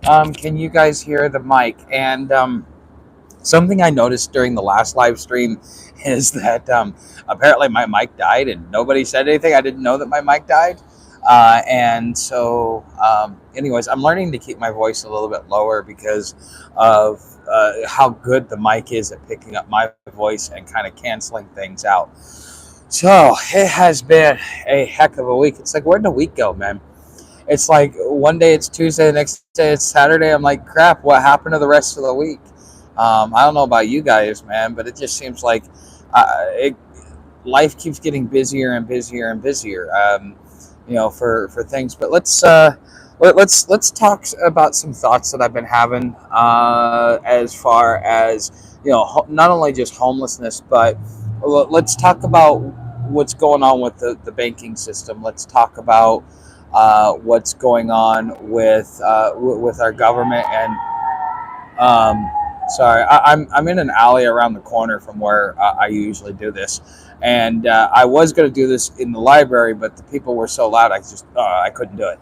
Can you guys hear the mic? And something I noticed during the last live stream is that apparently my mic died and nobody said anything. I didn't know that my mic died. Anyways, I'm learning to keep my voice a little bit lower because of how good the mic is at picking up my voice and kind of canceling things out. So it has been a heck of a week. It's like, where'd the week go, man? It's like one day it's Tuesday, the next day it's Saturday. I'm like, crap, what happened to the rest of the week? I don't know about you guys, man, but it just seems like it, life keeps getting busier and busier and busier, for things. But let's talk about some thoughts that I've been having as far as, not only just homelessness, but let's talk about what's going on with the banking system. Let's talk about what's going on with our government. And sorry, I'm in an alley around the corner from where I usually do this, and I was going to do this in the library, but the people were so loud I couldn't do it.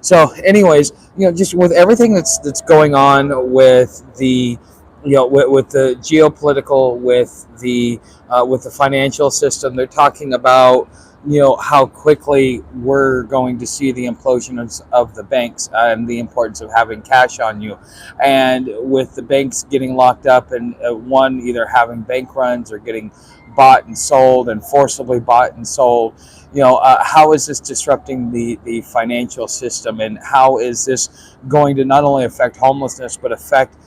So, anyways, just with everything that's going on with the with the geopolitical, with the financial system, they're talking about how quickly we're going to see the implosion of the banks and the importance of having cash on you, and with the banks getting locked up and one either having bank runs or getting bought and sold and forcibly bought and sold. How is this disrupting the financial system, and how is this going to not only affect homelessness but affect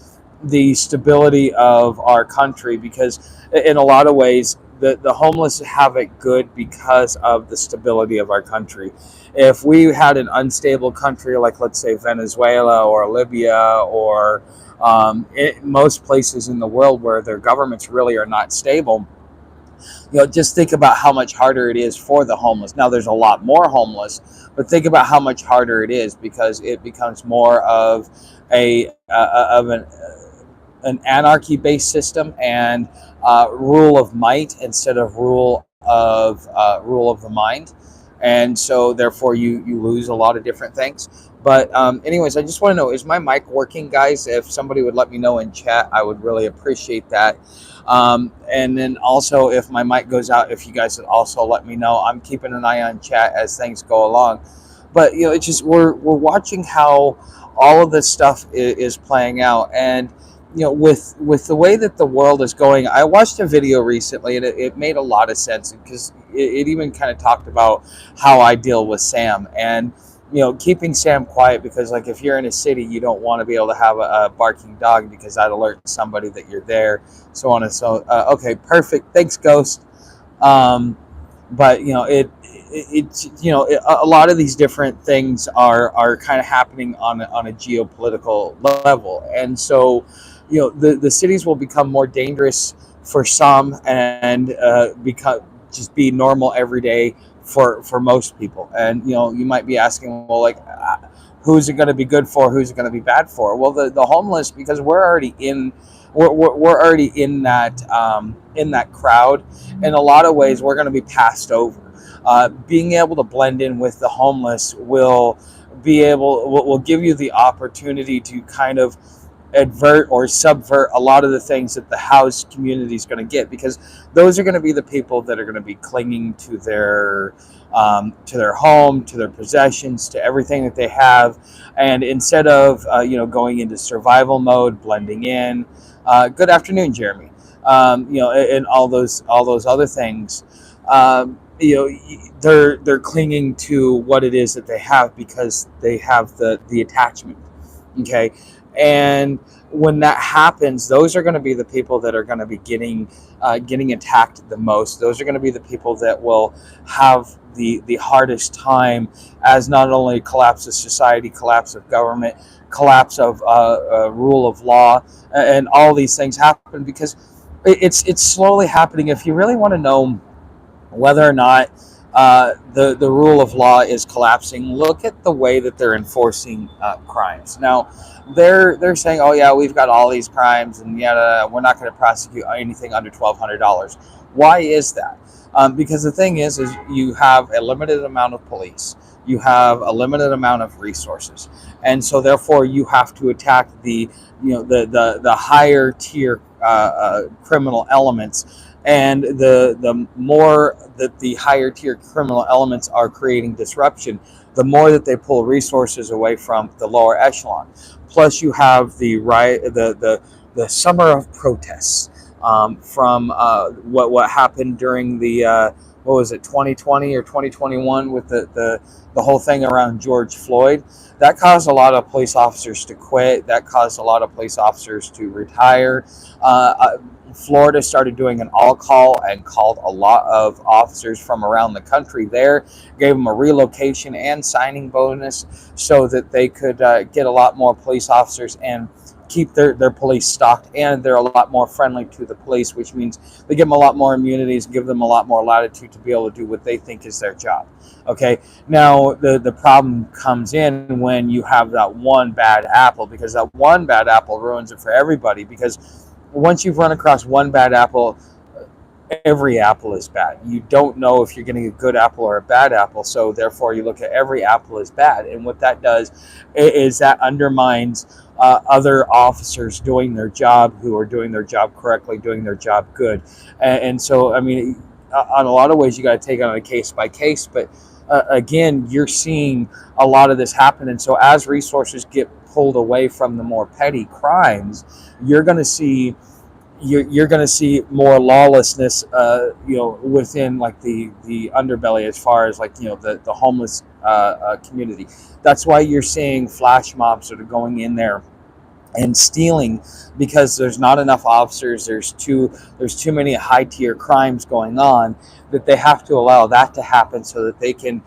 the stability of our country? Because in a lot of ways, the homeless have it good because of the stability of our country. If we had an unstable country like, let's say, Venezuela or Libya or most places in the world where their governments really are not stable, just think about how much harder it is for the homeless. Now, there's a lot more homeless, but think about how much harder it is, because it becomes more of an anarchy-based system and rule of might instead of rule of the mind, and so therefore you lose a lot of different things. But anyways, I just want to know, is my mic working, guys? If somebody would let me know in chat, I would really appreciate that. And then also, if my mic goes out, if you guys would also let me know. I'm keeping an eye on chat as things go along. But it's just we're watching how all of this stuff is playing out. And with the way that the world is going, I watched a video recently, and it made a lot of sense, because it even kind of talked about how I deal with Sam, and keeping Sam quiet, because like if you're in a city, you don't want to be able to have a barking dog, because that alerts somebody that you're there, so on and so. Okay, perfect. Thanks, Ghost. But a lot of these different things are kind of happening on a geopolitical level, and so the cities will become more dangerous for some, and become just be normal every day for most people. And you might be asking, well, like, who's it going to be good for, who's it going to be bad for? Well, the homeless, because we're already in that crowd. In a lot of ways, we're going to be passed over. Being able to blend in with the homeless will give you the opportunity to kind of advert or subvert a lot of the things that the house community is going to get, because those are going to be the people that are going to be clinging to their home, to their possessions, to everything that they have. And instead of going into survival mode, blending in, good afternoon, Jeremy, and all those other things, they're clinging to what it is that they have, because they have the attachment. Okay. And when that happens, those are going to be the people that are going to be getting attacked the most. Those are going to be the people that will have the hardest time, as not only collapse of society, collapse of government, collapse of rule of law, and all these things happen, because it's slowly happening. If you really want to know whether or not the rule of law is collapsing, look at the way that they're enforcing crimes. Now, they're saying, oh yeah, we've got all these crimes, and yeah, we're not going to prosecute anything under $1,200. Why is that? Because the thing is you have a limited amount of police. you have a limited amount of resources, and so therefore you have to attack the the higher tier criminal elements. And the more that the higher tier criminal elements are creating disruption, the more that they pull resources away from the lower echelon. Plus, you have the the summer of protests from what happened during the what was it, 2020 or 2021, with the whole thing around George Floyd. That caused a lot of police officers to quit. That caused a lot of police officers to retire. Florida started doing an all call and called a lot of officers from around the country there, gave them a relocation and signing bonus so that they could get a lot more police officers and keep their police stocked, and they're a lot more friendly to the police, which means they give them a lot more immunities, give them a lot more latitude to be able to do what they think is their job. Okay, now the problem comes in when you have that one bad apple, because that one bad apple ruins it for everybody. Because once you've run across one bad apple, every apple is bad. You don't know if you're getting a good apple or a bad apple, so therefore you look at every apple as bad. And what that does is that undermines other officers doing their job, who are doing their job correctly, doing their job good. And so, I mean, on a lot of ways, you got to take it on a case by case. But again, you're seeing a lot of this happen. And so as resources get pulled away from the more petty crimes, you're going to see you're going to see more lawlessness, within like the underbelly, as far as like the homeless community. That's why you're seeing flash mobs that are going in there and stealing, because there's not enough officers. There's too many high tier crimes going on, that they have to allow that to happen so that they can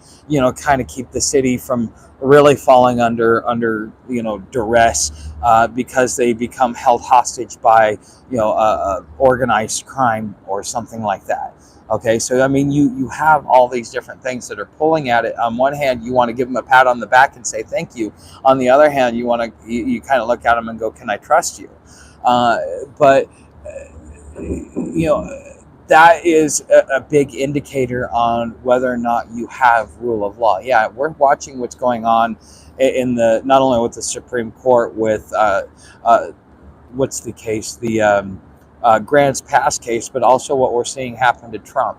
kind of keep the city from really falling under duress, because they become held hostage by organized crime or something like that. Okay, so I mean, you have all these different things that are pulling at it. On one hand, you want to give them a pat on the back and say thank you. On the other hand, you kind of look at them and go, "Can I trust you?" But that is a big indicator on whether or not you have rule of law. Yeah, we're watching what's going on in the, not only with the Supreme Court with what's the case, the Grants Pass case, but also what we're seeing happen to Trump,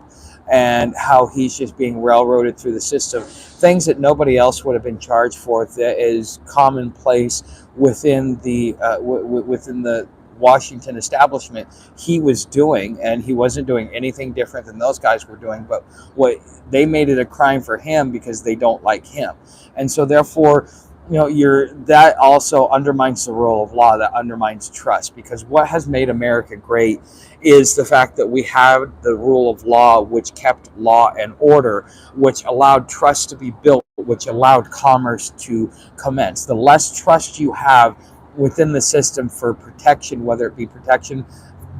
and how he's just being railroaded through the system. Things that nobody else would have been charged for, that is commonplace within the Washington establishment, he was doing, and he wasn't doing anything different than those guys were doing. But what they made it a crime for him because they don't like him, and so therefore, that also undermines the rule of law. That undermines trust, because what has made America great is the fact that we have the rule of law, which kept law and order, which allowed trust to be built, which allowed commerce to commence. The less trust you have within the system for protection, whether it be protection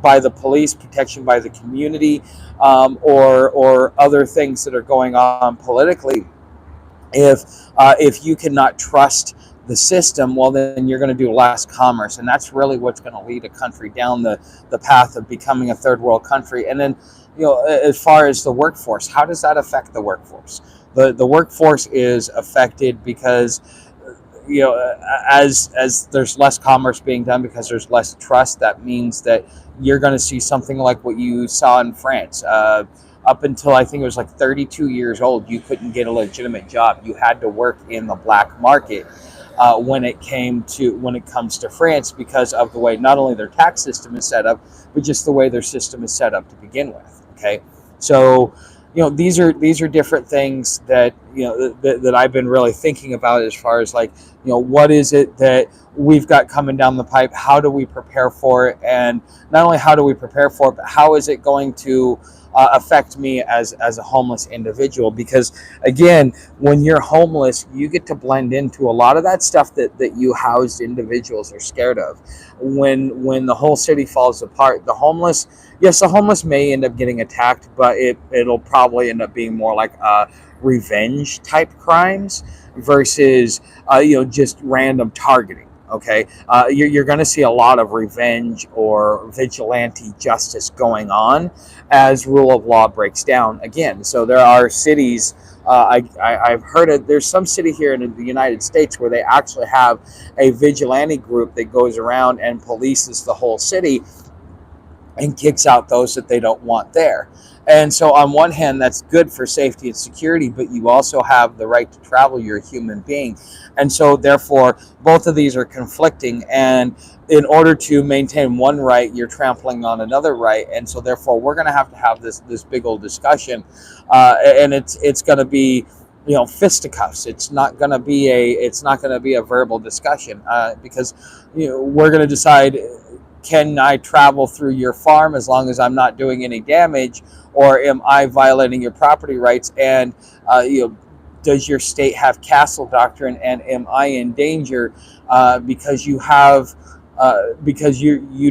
by the police, protection by the community, or other things that are going on politically, if you cannot trust the system, well, then you're going to do less commerce, and that's really what's going to lead a country down the path of becoming a third world country. And then, as far as the workforce, how does that affect the workforce? The workforce is affected because as there's less commerce being done, because there's less trust. That means that you're going to see something like what you saw in France. Up until I think it was like 32 years old, you couldn't get a legitimate job. You had to work in the black market when it comes to France, because of the way not only their tax system is set up, but just the way their system is set up to begin with. Okay, so these are different things that that I've been really thinking about, as far as like what is it that we've got coming down the pipe? How do we prepare for it? And not only how do we prepare for it, but how is it going to affect me as a homeless individual? Because again, when you're homeless, you get to blend into a lot of that stuff that you housed individuals are scared of. When the whole city falls apart, the homeless may end up getting attacked, but it'll probably end up being more like revenge type crimes versus just random targeting. Okay, you're going to see a lot of revenge or vigilante justice going on as rule of law breaks down again. So there are cities I've heard it. There's some city here in the United States where they actually have a vigilante group that goes around and polices the whole city and kicks out those that they don't want there. And so, on one hand, that's good for safety and security, but you also have the right to travel. You're a human being. And so, therefore, both of these are conflicting. And in order to maintain one right, you're trampling on another right. And so, therefore, we're going to have this big old discussion. And it's going to be, fisticuffs. It's not going to be a verbal discussion, because we're going to decide, can I travel through your farm as long as I'm not doing any damage, or am I violating your property rights? And does your state have castle doctrine, and am I in danger because you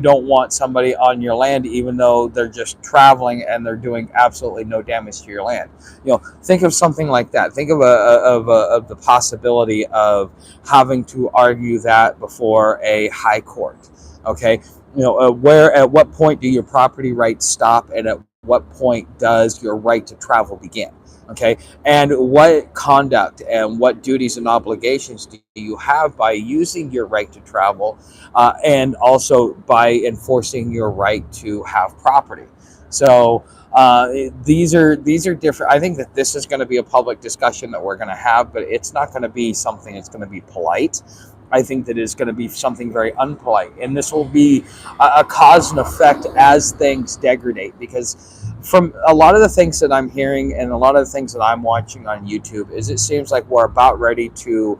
don't want somebody on your land, even though they're just traveling and they're doing absolutely no damage to your land? Think of something like that. Think of the possibility of having to argue that before a high court. Okay, at what point do your property rights stop, and at what point does your right to travel begin? Okay, and what conduct and what duties and obligations do you have by using your right to travel, and also by enforcing your right to have property? So these are different. I think that this is going to be a public discussion that we're going to have, but it's not going to be something that's going to be polite. I think that it's going to be something very unpolite, and this will be a cause and effect as things degrade. Because from a lot of the things that I'm hearing and a lot of the things that I'm watching on YouTube, it seems like we're about ready to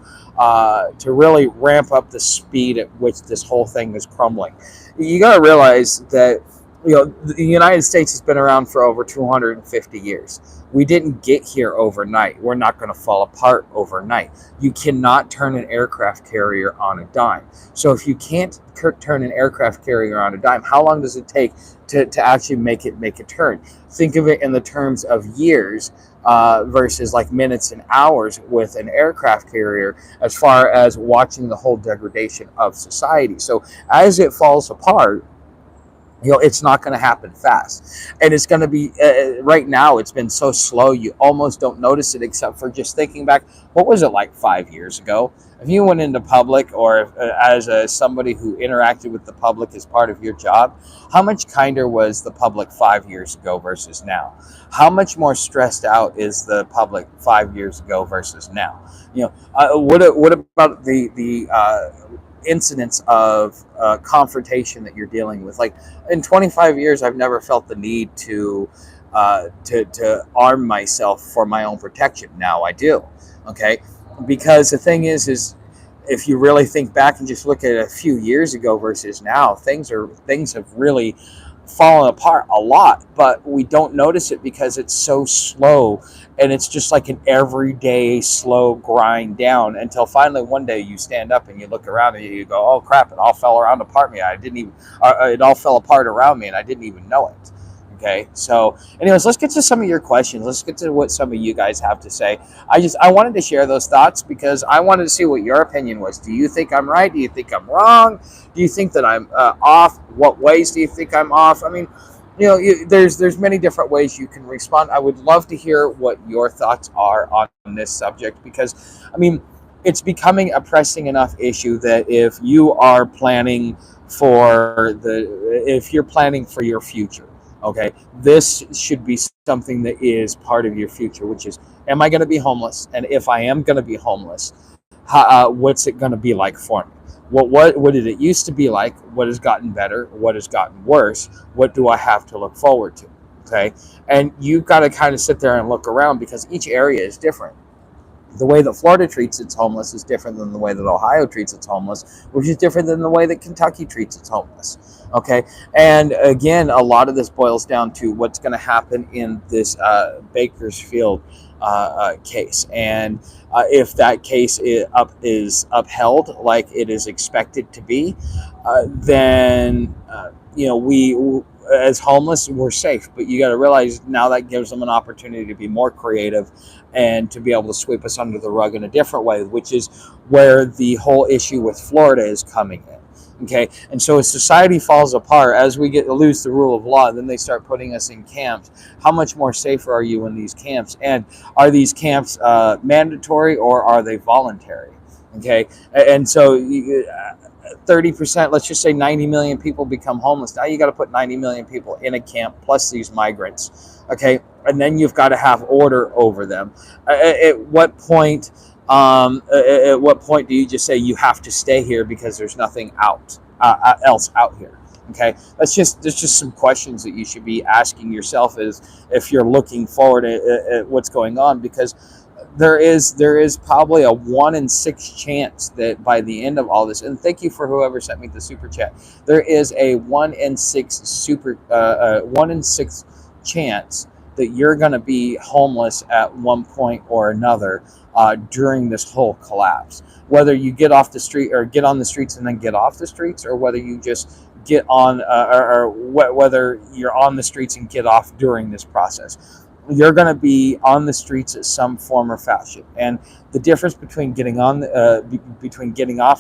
really ramp up the speed at which this whole thing is crumbling. You got to realize that the United States has been around for over 250 years. We didn't get here overnight. We're not going to fall apart overnight. You cannot turn an aircraft carrier on a dime. So if you can't turn an aircraft carrier on a dime, how long does it take to actually make a turn? Think of it in the terms of years versus like minutes and hours with an aircraft carrier, as far as watching the whole degradation of society. So as it falls apart, it's not going to happen fast, and it's going to be right now. It's been so slow, you almost don't notice it, except for just thinking back. What was it like 5 years ago? If you went into public, or as somebody who interacted with the public as part of your job, how much kinder was the public 5 years ago versus now? How much more stressed out is the public 5 years ago versus now? What about the incidents of confrontation that you're dealing with? Like, in 25 years, I've never felt the need to arm myself for my own protection. Now I do. Okay, because the thing is if you really think back and just look at a few years ago versus now, things have really fallen apart a lot, but we don't notice it because it's so slow, and it's just like an everyday slow grind down, until finally one day you stand up and you look around and you go, oh crap, it all fell apart around me and I didn't even know it. Okay, so anyways, let's get to some of your questions. Let's get to what some of you guys have to say. I wanted to share those thoughts because I wanted to see what your opinion was. Do you think I'm right? Do you think I'm wrong? Do you think that I'm off? What ways do you think I'm off? I mean, there's many different ways you can respond. I would love to hear what your thoughts are on this subject, because I mean, it's becoming a pressing enough issue that if you're planning for your future, okay, this should be something that is part of your future, which is, am I going to be homeless? And if I am going to be homeless, what's it going to be like for me? What did it used to be like? What has gotten better? What has gotten worse? What do I have to look forward to? Okay, and you've got to kind of sit there and look around, because each area is different. The way that Florida treats its homeless is different than the way that Ohio treats its homeless, which is different than the way that Kentucky treats its homeless. Okay, and again, a lot of this boils down to what's going to happen in this Bakersfield case, and if that case is upheld like it is expected to be, then we as homeless, we're safe. But you got to realize now that gives them an opportunity to be more creative and to be able to sweep us under the rug in a different way, which is where the whole issue with Florida is coming in. Okay, and so as society falls apart, as we lose the rule of law, then they start putting us in camps. How much more safer are you in these camps? And are these camps mandatory or are they voluntary? Okay, and so 30%, let's just say 90 million people become homeless. Now you got to put 90 million people in a camp plus these migrants. Okay, and then you've got to have order over them. At what point? At what point do you just say you have to stay here because there's nothing else out here? Okay, that's just some questions that you should be asking yourself as if you're looking forward at what's going on, because there is probably a 1 in 6 chance that by the end of all this, and thank you for whoever sent me the super chat, there is a 1 in 6 1 in 6 chance that you're going to be homeless at one point or another during this whole collapse. Whether you get off the street or get on the streets and then get off the streets, or whether you just get on, or whether you're on the streets and get off during this process, you're going to be on the streets at some form or fashion. And the difference between getting off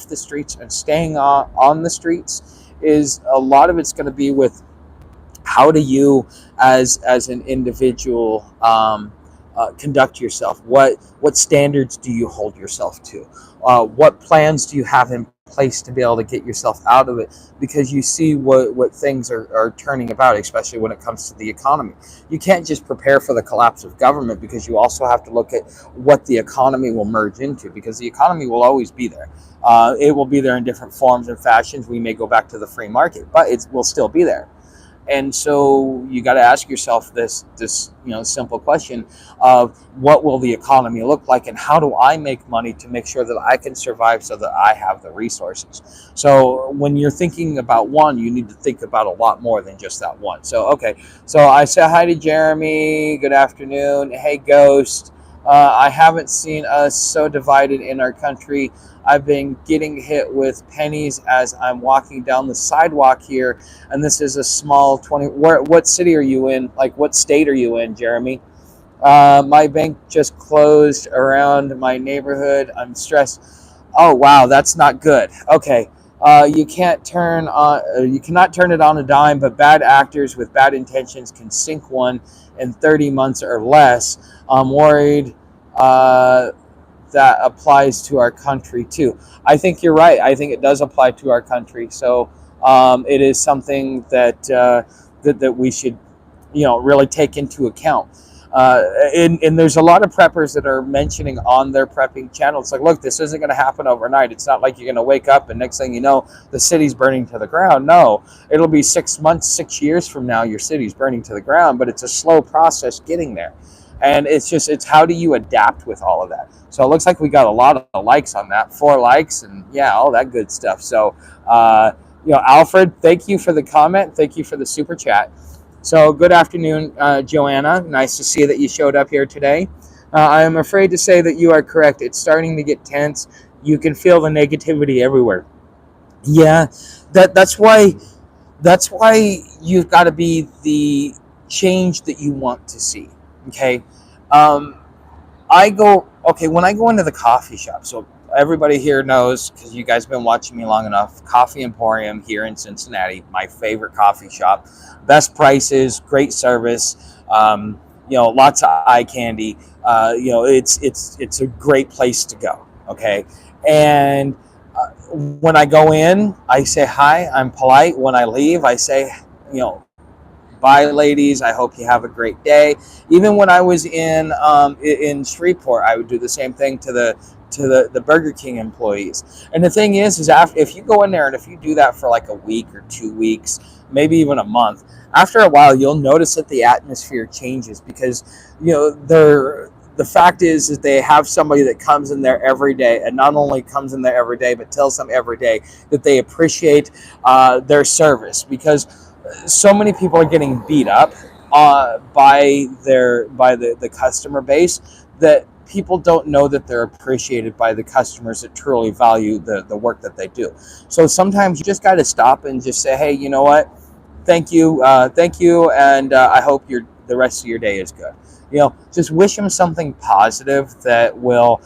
the streets and staying on the streets is a lot of it's going to be with how do you as an individual conduct yourself. What standards do you hold yourself to? What plans do you have in place to be able to get yourself out of it? Because you see what things are turning about, especially when it comes to the economy. You can't just prepare for the collapse of government, because you also have to look at what the economy will merge into, because the economy will always be there. It will be there in different forms and fashions. We may go back to the free market, but it will still be there. And so you got to ask yourself this simple question of what will the economy look like, and how do I make money to make sure that I can survive so that I have the resources. So when you're thinking about one, you need to think about a lot more than just that one. So, okay. So I say hi to Jeremy. Good afternoon. Hey, Ghost. I haven't seen us so divided in our country. I've been getting hit with pennies as I'm walking down the sidewalk here, and this is a small 20. What city are you in? Like, what state are you in, Jeremy? My bank just closed around my neighborhood. I'm stressed. Oh wow, that's not good. Okay, you cannot turn it on a dime, but bad actors with bad intentions can sink one in 30 months or less. I'm worried that applies to our country too. I think you're right. I think it does apply to our country. So it is something that that we should, really take into account. And there's a lot of preppers that are mentioning on their prepping channel, it's like, look, this isn't going to happen overnight. It's not like you're going to wake up and next thing you know, the city's burning to the ground. No, it'll be 6 months, 6 years from now, your city's burning to the ground, but it's a slow process getting there. And it's how do you adapt with all of that? So it looks like we got a lot of likes on that, 4 likes, and yeah, all that good stuff. So, Alfred, thank you for the comment. Thank you for the super chat. So good afternoon, Joanna. Nice to see that you showed up here today. I am afraid to say that you are correct. It's starting to get tense. You can feel the negativity everywhere. Yeah, that's why you've got to be the change that you want to see. Okay. When I go into the coffee shop, so everybody here knows, because you guys have been watching me long enough, Coffee Emporium here in Cincinnati, my favorite coffee shop. Best prices, great service, lots of eye candy. It's a great place to go. Okay. And when I go in, I say hi, I'm polite. When I leave, I say, bye, ladies. I hope you have a great day. Even when I was in Shreveport, I would do the same thing to the Burger King employees. And the thing is after, if you go in there and if you do that for like a week or 2 weeks, maybe even a month, after a while, you'll notice that the atmosphere changes, because the fact is that they have somebody that comes in there every day, and not only comes in there every day, but tells them every day that they appreciate their service, because so many people are getting beat up by the customer base, that people don't know that they're appreciated by the customers that truly value the work that they do. So sometimes you just got to stop and just say, hey, you know what? Thank you, and I hope the rest of your day is good. just wish them something positive that will,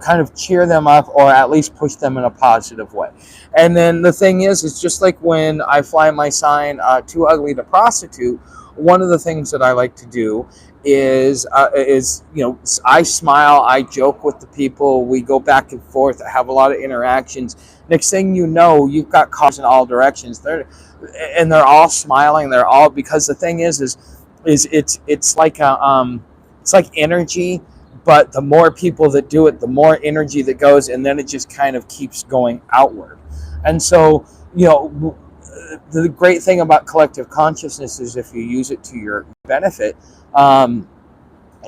kind of cheer them up or at least push them in a positive way. And then the thing is, it's just like when I fly my sign, too ugly to prostitute. One of the things that I like to do is I smile, I joke with the people, we go back and forth, I have a lot of interactions. Next thing you know, you've got cars in all directions. They're all smiling. They're all, because the thing is it's like it's like energy, but the more people that do it, the more energy that goes, and then it just kind of keeps going outward. And so, the great thing about collective consciousness is if you use it to your benefit,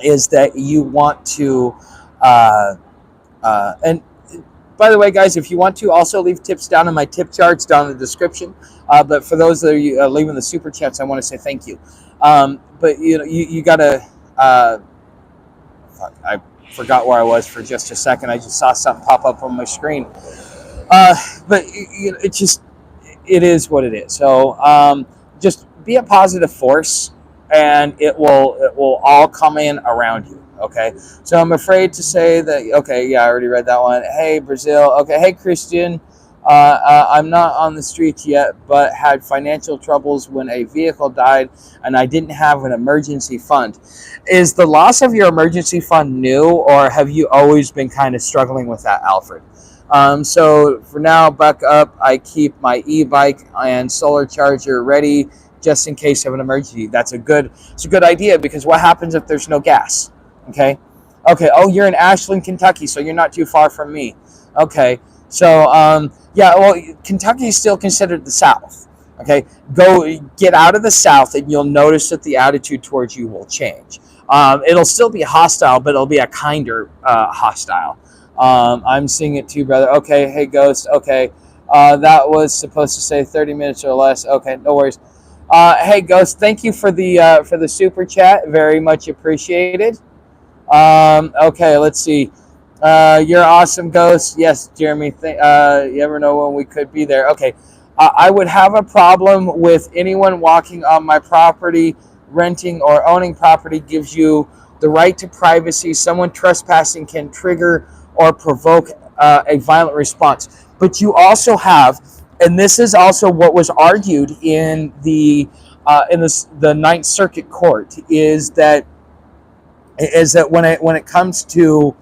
is that you want to, and by the way, guys, if you want to also leave tips down in my tip charts down in the description. But for those that are leaving the super chats, I want to say thank you. But you gotta. I forgot where I was for just a second. I just saw something pop up on my screen. But it is what it is. So just be a positive force, and it will all come in around you. Okay, so I'm afraid to say that. Okay, yeah, I already read that one. Hey, Brazil. Okay, hey, Christian. I'm not on the streets yet, but had financial troubles when a vehicle died, and I didn't have an emergency fund. Is the loss of your emergency fund new, or have you always been kind of struggling with that, Alfred? So for now, buck up. I keep my e-bike and solar charger ready just in case of an emergency. It's a good idea, because what happens if there's no gas? Okay. Oh, you're in Ashland, Kentucky, so you're not too far from me. Okay. So, yeah, well, Kentucky is still considered the South. Okay. Go get out of the South, and you'll notice that the attitude towards you will change. It'll still be hostile, but it'll be a kinder hostile. I'm seeing it too, brother. Okay. Hey, Ghost. Okay. That was supposed to say 30 minutes or less. Okay. No worries. Hey, Ghost. Thank you for the super chat. Very much appreciated. Okay, let's see. You're awesome, Ghost. Yes, Jeremy. You ever know when we could be there? Okay. I would have a problem with anyone walking on my property. Renting or owning property gives you the right to privacy. Someone trespassing can trigger or provoke a violent response. But you also have, and this is also what was argued in the Ninth Circuit Court, is that when it comes to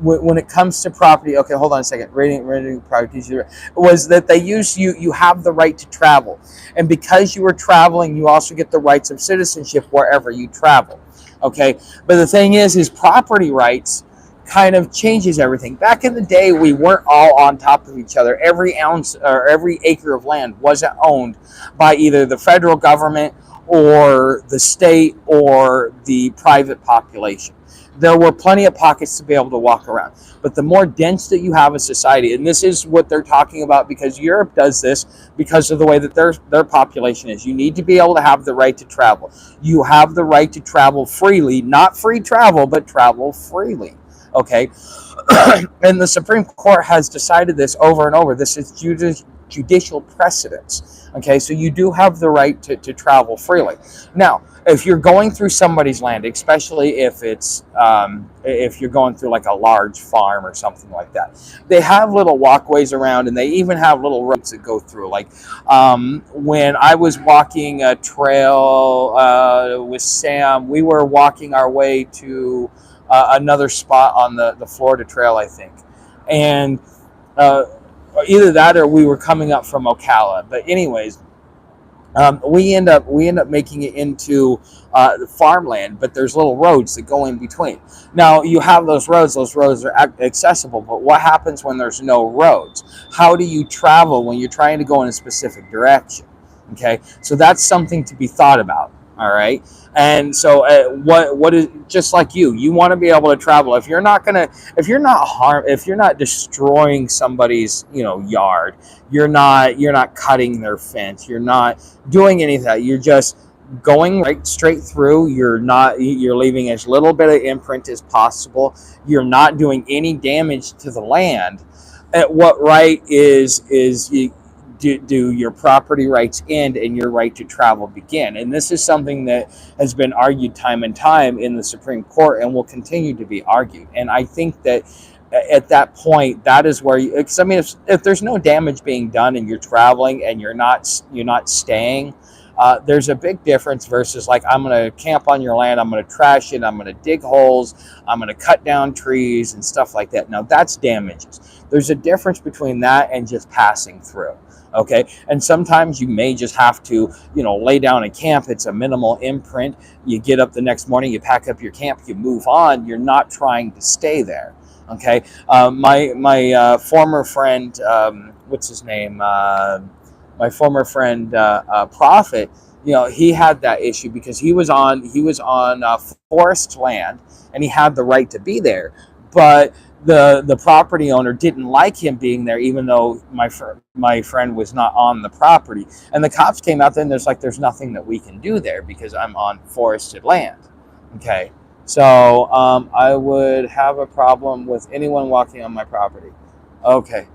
when it comes to property, okay, hold on a second. Rating properties was that they use you have the right to travel, and because you were traveling, you also get the rights of citizenship wherever you travel. Okay, but the thing is property rights kind of changes everything. Back in the day, we weren't all on top of each other. Every ounce or every acre of land wasn't owned by either the federal government or the state or the private population. There were plenty of pockets to be able to walk around. But the more dense that you have a society, and this is what they're talking about, because Europe does this because of the way that their population is. You need to be able to have the right to travel. You have the right to travel freely, not free travel, but travel freely. Okay? And the Supreme Court has decided this over and over. This is judicial precedence. Okay, so you do have the right to travel freely. Now, if you're going through somebody's land, especially if it's if you're going through like a large farm or something like that, they have little walkways around, and they even have little roads that go through. Like when I was walking a trail with Sam, we were walking our way to another spot on the Florida Trail, I think, and either that or we were coming up from Ocala. But anyways, we end up making it into the farmland, but there's little roads that go in between. Now you have those roads are accessible, but what happens when there's no roads? How do you travel when you're trying to go in a specific direction? Okay, so that's something to be thought about. All right, and so what is, just like you want to be able to travel. If you're not destroying somebody's yard, you're not cutting their fence, you're not doing any of that. You're just going right straight through. You're leaving as little bit of imprint as possible. You're not doing any damage to the land. What right is do your property rights end and your right to travel begin? And this is something that has been argued time and time in the Supreme Court and will continue to be argued. And I think that at that point, that is where you, I mean, if there's no damage being done and you're traveling and you're not staying, there's a big difference versus like, I'm going to camp on your land, I'm going to trash it, I'm going to dig holes, I'm going to cut down trees and stuff like that. Now that's damages. There's a difference between that and just passing through. Okay. And sometimes you may just have to, lay down a camp. It's a minimal imprint. You get up the next morning, you pack up your camp, you move on. You're not trying to stay there. Okay. My former friend, what's his name? My former friend, Prophet, he had that issue because he was on forest land and he had the right to be there, but the property owner didn't like him being there, even though my friend was not on the property. And the cops came out there and there's nothing that we can do there because I'm on forested land. Okay. So I would have a problem with anyone walking on my property. Okay.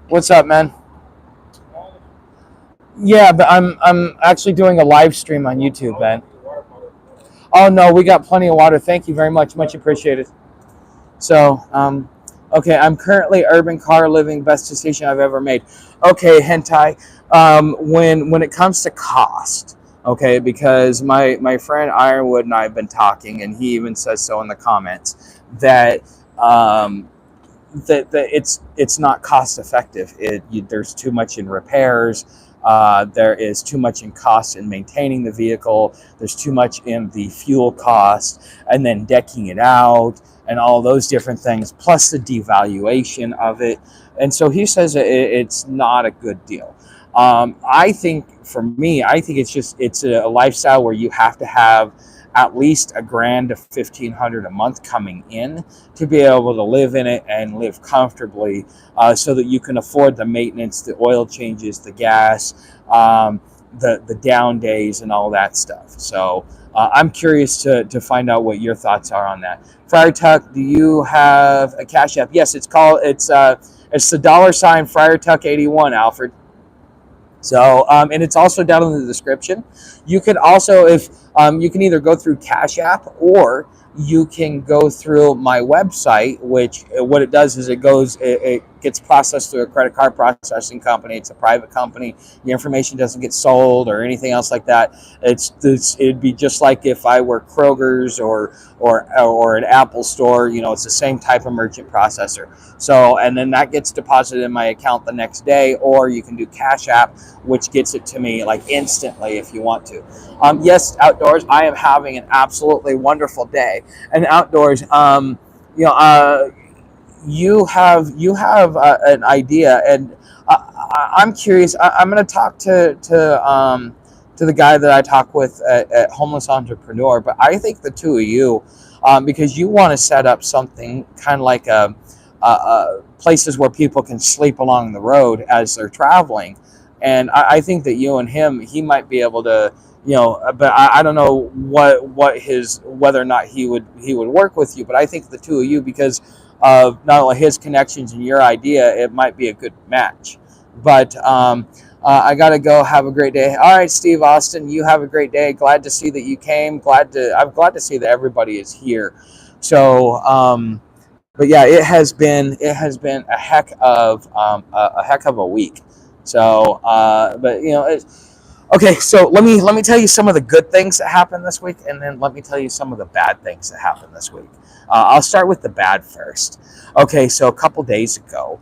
What's up, man? Yeah, but I'm actually doing a live stream on YouTube, man. Oh no, we got plenty of water. Thank you very much. Much appreciated. So, okay, I'm currently urban car living, best decision I've ever made. Okay, hentai. When it comes to cost, okay, because my friend Ironwood and I have been talking, and he even says so in the comments that that it's not cost effective. There's too much in repairs. There is too much in cost in maintaining the vehicle. There's too much in the fuel cost, and then decking it out, and all those different things, plus the devaluation of it. And so he says it's not a good deal. I think for me, it's a lifestyle where you have to have at least $1,000 to $1,500 a month coming in to be able to live in it and live comfortably, so that you can afford the maintenance, the oil changes, the gas, the down days, and all that stuff. So I'm curious to find out what your thoughts are on that. Friar Tuck, do you have a Cash App? Yes, it's the $ Friar Tuck 81, Alfred. So, and it's also down in the description. You can also, if you can either go through Cash App or you can go through my website, which what it does is it gets processed through a credit card processing company. It's a private company. Your information doesn't get sold or anything else like that. It'd be just like if I were Kroger's or an Apple store. It's the same type of merchant processor. So, and then that gets deposited in my account the next day, or you can do Cash App, which gets it to me like instantly if you want to. Yes, outdoors, I am having an absolutely wonderful day. And outdoors, you have an idea, and I'm curious. I'm going to talk to the guy that I talk with at Homeless Entrepreneur. But I think the two of you, because you want to set up something kind of like places where people can sleep along the road as they're traveling, and I think that you and him, he might be able to. But I don't know whether or not he would work with you. But I think the two of you, because of not only his connections and your idea, it might be a good match. But I gotta go. Have a great day. All right, Steve Austin, you have a great day. Glad to see that you came. I'm glad to see that everybody is here. So, but yeah, it has been a heck of a week. So, but okay, so let me tell you some of the good things that happened this week, and then let me tell you some of the bad things that happened this week. I'll start with the bad first. Okay, so a couple days ago,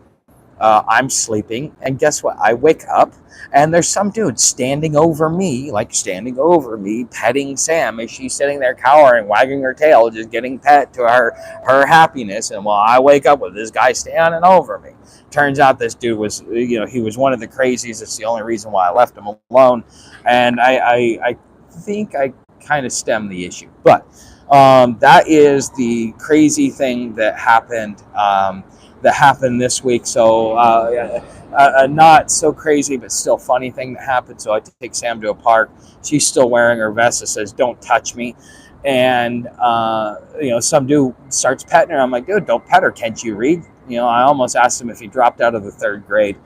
I'm sleeping, and guess what? I wake up, and there's some dude standing over me, petting Sam as she's sitting there cowering, wagging her tail, just getting pet to her happiness. And while I wake up with this guy standing over me, turns out this dude was, he was one of the crazies. It's the only reason why I left him alone. And I think I kind of stemmed the issue. But that is the crazy thing that happened this week. So a not so crazy but still funny thing that happened. So I take Sam to a park. She's still wearing her vest that says "Don't touch me," and some dude starts petting her. I'm like, dude, don't pet her. Can't you read? I almost asked him if he dropped out of the third grade.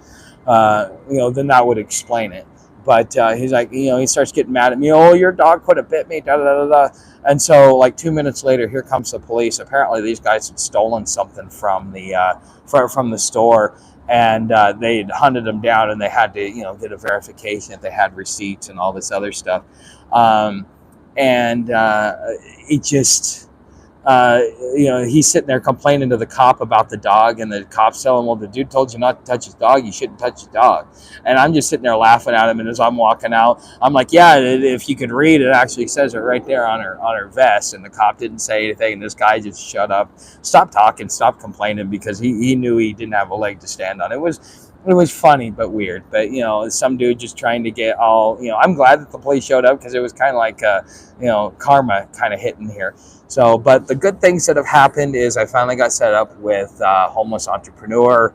Then that would explain it. But he's like, he starts getting mad at me. Oh, your dog could have bit me. Da, da, da, da. And so, like 2 minutes later, here comes the police. Apparently, these guys had stolen something from the store, and they hunted them down, and they had to, get a verification that they had receipts and all this other stuff. And it just. He's sitting there complaining to the cop about the dog, and the cop's telling him, well, the dude told you not to touch his dog. You shouldn't touch his dog. And I'm just sitting there laughing at him. And as I'm walking out, I'm like, yeah, if you could read, it actually says it right there on her vest. And the cop didn't say anything. And this guy just shut up, stop talking, stop complaining, because he knew he didn't have a leg to stand on. It was funny, but weird. But, some dude just trying to get all, I'm glad that the police showed up, because it was kind of like, karma kind of hitting here. So, but the good things that have happened is I finally got set up with Homeless Entrepreneur.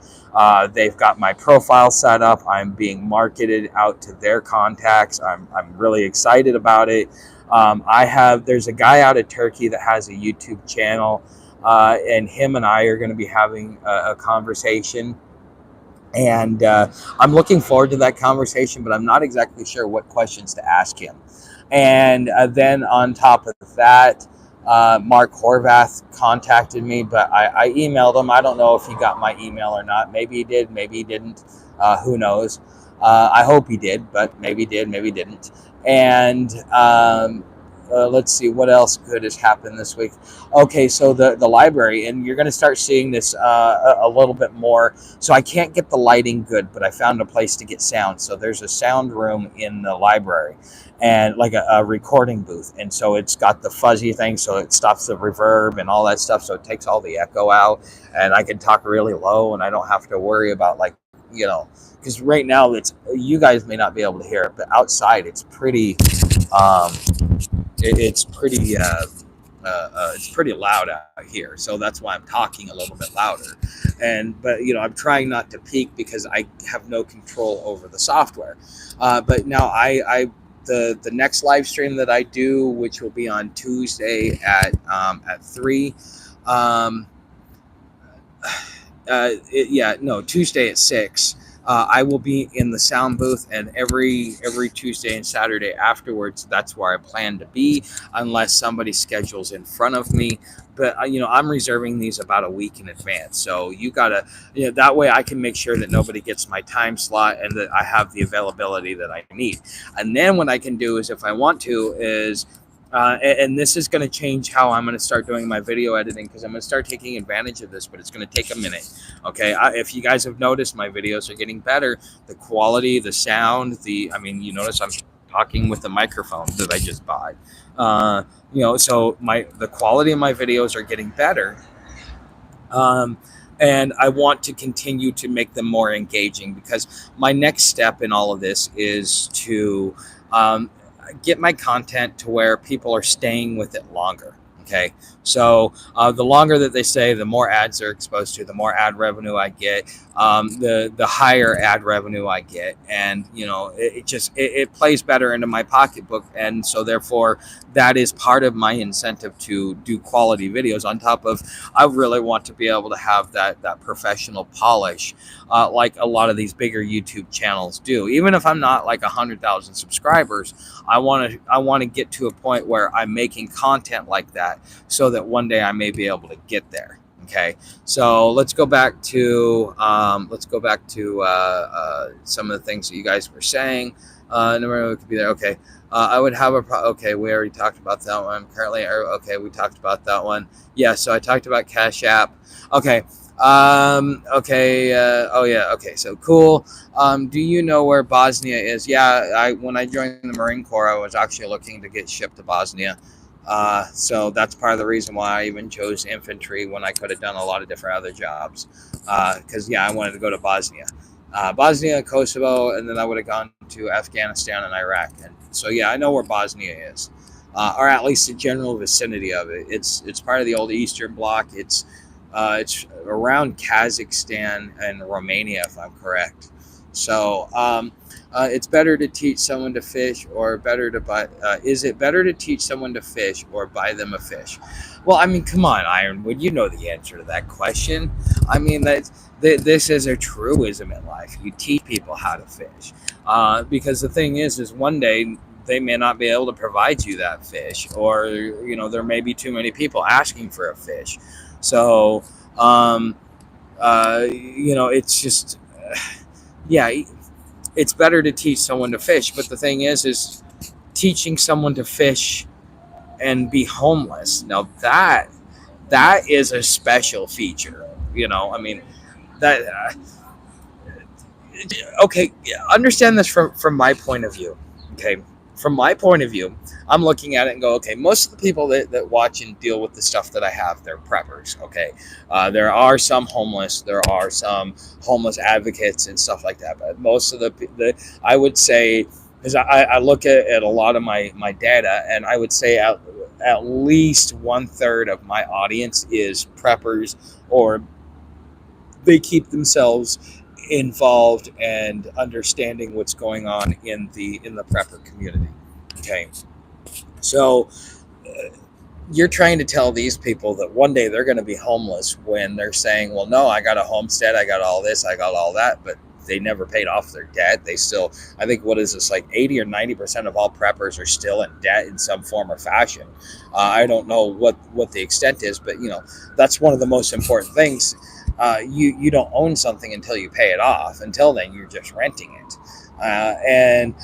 They've got my profile set up. I'm being marketed out to their contacts. I'm really excited about it. There's a guy out of Turkey that has a YouTube channel, and him and I are going to be having a conversation. And I'm looking forward to that conversation, but I'm not exactly sure what questions to ask him. And then on top of that, Mark Horvath contacted me, but I emailed him. I don't know if he got my email or not. Maybe he did, maybe he didn't. Who knows? I hope he did, but maybe he did, maybe he didn't. And let's see what else good has happened this week. Okay, so the library, and you're going to start seeing this a little bit more. So I can't get the lighting good, but I found a place to get sound. So there's a sound room in the library, and like a recording booth. And so it's got the fuzzy thing, so it stops the reverb and all that stuff. So it takes all the echo out, and I can talk really low, and I don't have to worry about because right now you guys may not be able to hear it, but outside it's pretty, it's pretty loud out here. So that's why I'm talking a little bit louder. But I'm trying not to peak because I have no control over the software. But now the next live stream that I do, which will be on Tuesday at 3. Tuesday at 6. I will be in the sound booth, and every Tuesday and Saturday afterwards, that's where I plan to be, unless somebody schedules in front of me. But I'm reserving these about a week in advance, so you gotta, that way I can make sure that nobody gets my time slot and that I have the availability that I need. And then what I can do is, if I want to, is and this is going to change how I'm going to start doing my video editing, because I'm going to start taking advantage of this, but it's going to take a minute. Okay, if you guys have noticed, my videos are getting better. The quality, the sound, you notice I'm talking with the microphone that I just bought. So the quality of my videos are getting better. And I want to continue to make them more engaging, because my next step in all of this is to get my content to where people are staying with it longer. Okay, so the longer that they stay, the more ads they're exposed to, the more ad revenue I get, the higher ad revenue I get, and it plays better into my pocketbook, and so therefore that is part of my incentive to do quality videos. On top of, I really want to be able to have that professional polish, like a lot of these bigger YouTube channels do. Even if I'm not like 100,000 subscribers, I want to get to a point where I'm making content like that, so that one day I may be able to get there. Okay, so let's go back to some of the things that you guys were saying. Number could be there. Okay, I would have okay, we already talked about that one. Okay, we talked about that one. Yeah, so I talked about Cash App. Okay. Okay, so cool. Do you know where Bosnia is? Yeah, when I joined the Marine Corps, I was actually looking to get shipped to Bosnia. So that's part of the reason why I even chose infantry when I could have done a lot of different other jobs. Because I wanted to go to Bosnia, Kosovo, and then I would have gone to Afghanistan and Iraq. And so I know where Bosnia is, or at least the general vicinity of it. It's part of the old Eastern Bloc. It's It's around Kazakhstan and Romania, if I'm correct. So it's better to teach someone to fish or better to buy. Is it better to teach someone to fish or buy them a fish? Well, I mean, come on, Ironwood. You know the answer to that question. I mean, this is a truism in life. You teach people how to fish, because the thing is one day they may not be able to provide you that fish, or there may be too many people asking for a fish. So, it's just, yeah, it's better to teach someone to fish. But the thing is teaching someone to fish and be homeless. Now that is a special feature. I mean, that. Okay, understand this from my point of view. Okay, from my point of view, I'm looking at it and go, okay, most of the people that watch and deal with the stuff that I have, they're preppers. Okay, there are some homeless, there are some homeless advocates and stuff like that, but most of the I would say, because I look at a lot of my data, and I would say at least 1/3 of my audience is preppers, or they keep themselves involved and understanding what's going on in the prepper community. Okay, so you're trying to tell these people that one day they're going to be homeless when they're saying, well, no, I got a homestead, I got all this, I got all that, but they never paid off their debt. They still, I think, what is this, like 80 or 90% of all preppers are still in debt in some form or fashion. I don't know what the extent is, but that's one of the most important things. You don't own something until you pay it off. Until then, you're just renting it, and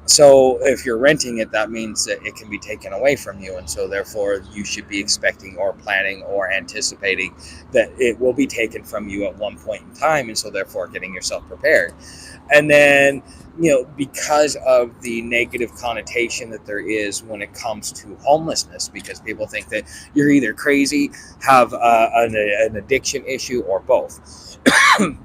so if you're renting it, that means that it can be taken away from you, and so therefore you should be expecting or planning or anticipating that it will be taken from you at one point in time, and so therefore getting yourself prepared. And then because of the negative connotation that there is when it comes to homelessness, because people think that you're either crazy, have an addiction issue, or both.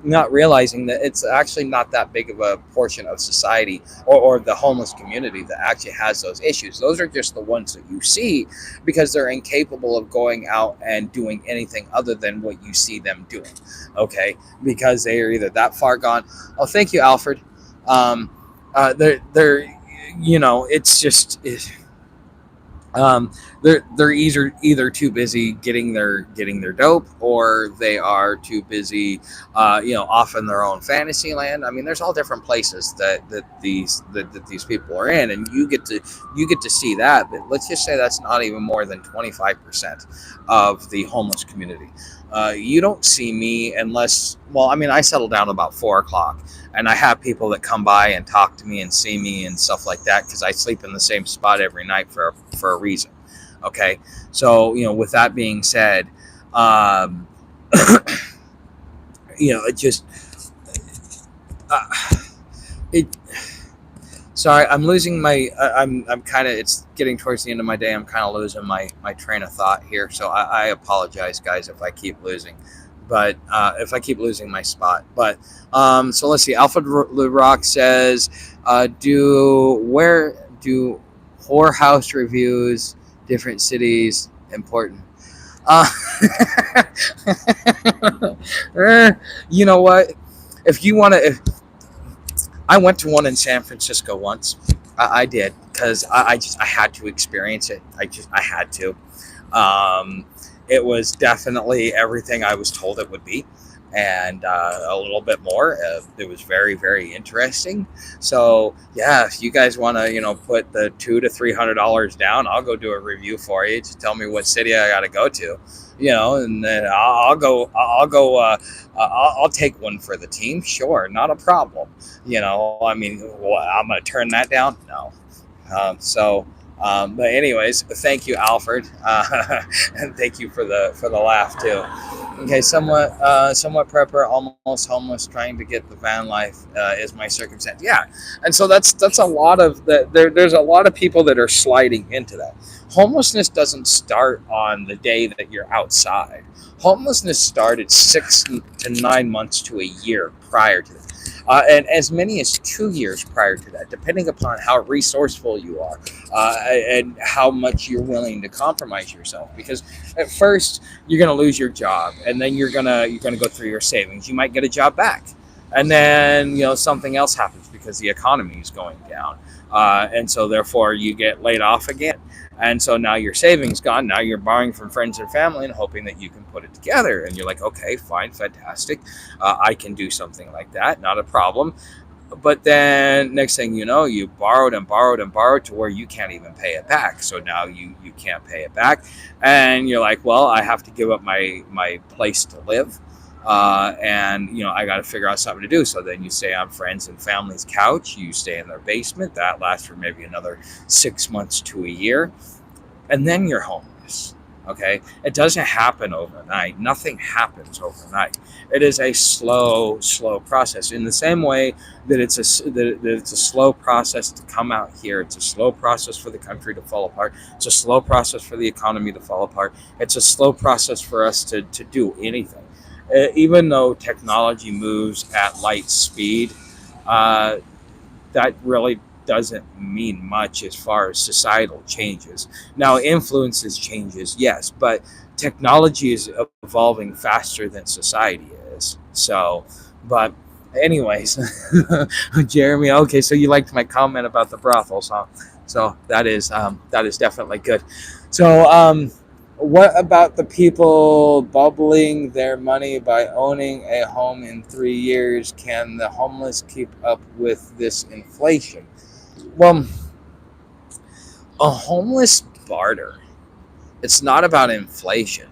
Not realizing that it's actually not that big of a portion of society, or the homeless community, that actually has those issues. Those are just the ones that you see because they're incapable of going out and doing anything other than what you see them doing. Okay, because they are either that far gone. Oh, thank you, Alfred. They're it's just they're either too busy getting their dope, or they are too busy off in their own fantasy land. I mean, there's all different places that these people are in, and you get to see that. But let's just say that's not even more than 25% of the homeless community. You don't see me unless, well, I mean, I settle down about 4 o'clock, and I have people that come by and talk to me and see me and stuff like that, because I sleep in the same spot every night for a reason. Okay, so with that being said, it just it. Sorry, I'm losing my. I'm kind of. It's getting towards the end of my day. I'm kind of losing my train of thought here. So I apologize, guys, if I keep losing. But if I keep losing my spot. But so let's see. Alfred LeRock says, do whorehouse reviews, different cities important? You know what? If you want to. I went to one in San Francisco once. I did, because I had to experience it. I had to. It was definitely everything I was told it would be, and a little bit more. It was very, very interesting. So yeah, if you guys want to put the $200 to $300 down, I'll go do a review for you. Just tell me what city I got to go to, and then I'll go. I'll take one for the team. Sure, not a problem. I mean, I'm gonna turn that down? No. But anyways, thank you, Alfred, and thank you for the laugh too. Okay, somewhat prepper, almost homeless, trying to get the van life is my circumstance. Yeah, and so that's a lot of there's a lot of people that are sliding into that. Homelessness doesn't start on the day that you're outside. Homelessness started 6 to 9 months to a year prior to that. and as many as 2 years prior to that, depending upon how resourceful you are, and how much you're willing to compromise yourself. Because at first you're going to lose your job, and then you're gonna go through your savings. You might get a job back, and then something else happens because the economy is going down, and so therefore you get laid off again. And so now your savings gone. Now you're borrowing from friends and family and hoping that you can put it together. And you're like, okay, fine, fantastic. I can do something like that. Not a problem. But then next thing you know, you borrowed and borrowed and borrowed to where you can't even pay it back. So now you can't pay it back. And you're like, well, I have to give up my place to live. And I got to figure out something to do. So then you stay on friends and family's couch. You stay in their basement. That lasts for maybe another 6 months to a year, and then you're homeless. Okay, it doesn't happen overnight. Nothing happens overnight. It is a slow process. In the same way that it's a slow process to come out here. It's a slow process for the country to fall apart. It's a slow process for the economy to fall apart. It's a slow process for us to do anything. Even though technology moves at light speed, uh, that really doesn't mean much as far as societal changes. Now, influences changes, yes, but technology is evolving faster than society is. So, but anyways, Jeremy, okay, so you liked my comment about the brothels, huh? So that is definitely good. So, what about the people bubbling their money by owning a home in 3 years? Can the homeless keep up with this inflation? Well, a homeless barter. It's not about inflation.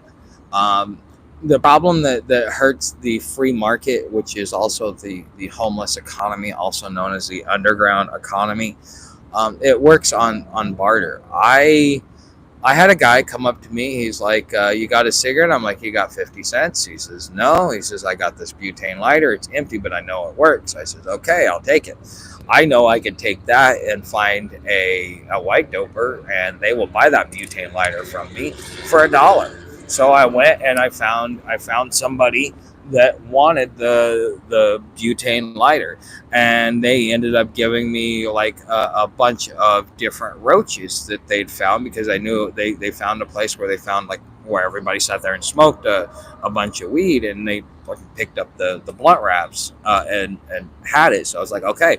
Um, the problem that hurts the free market, which is also the homeless economy, also known as the underground economy, it works on barter. I had a guy come up to me. He's like, "You got a cigarette?" I'm like, "You got 50 cents?" He says, "No." He says, "I got this butane lighter. It's empty, but I know it works." I says, "Okay, I'll take it." I know I could take that and find a white doper, and they will buy that butane lighter from me for $1. So I went and I found somebody that wanted the butane lighter, and they ended up giving me like a bunch of different roaches that they'd found, because I knew they found a place where they found, like, where everybody sat there and smoked a bunch of weed, and they fucking picked up the blunt wraps, and had it. So I was like, okay,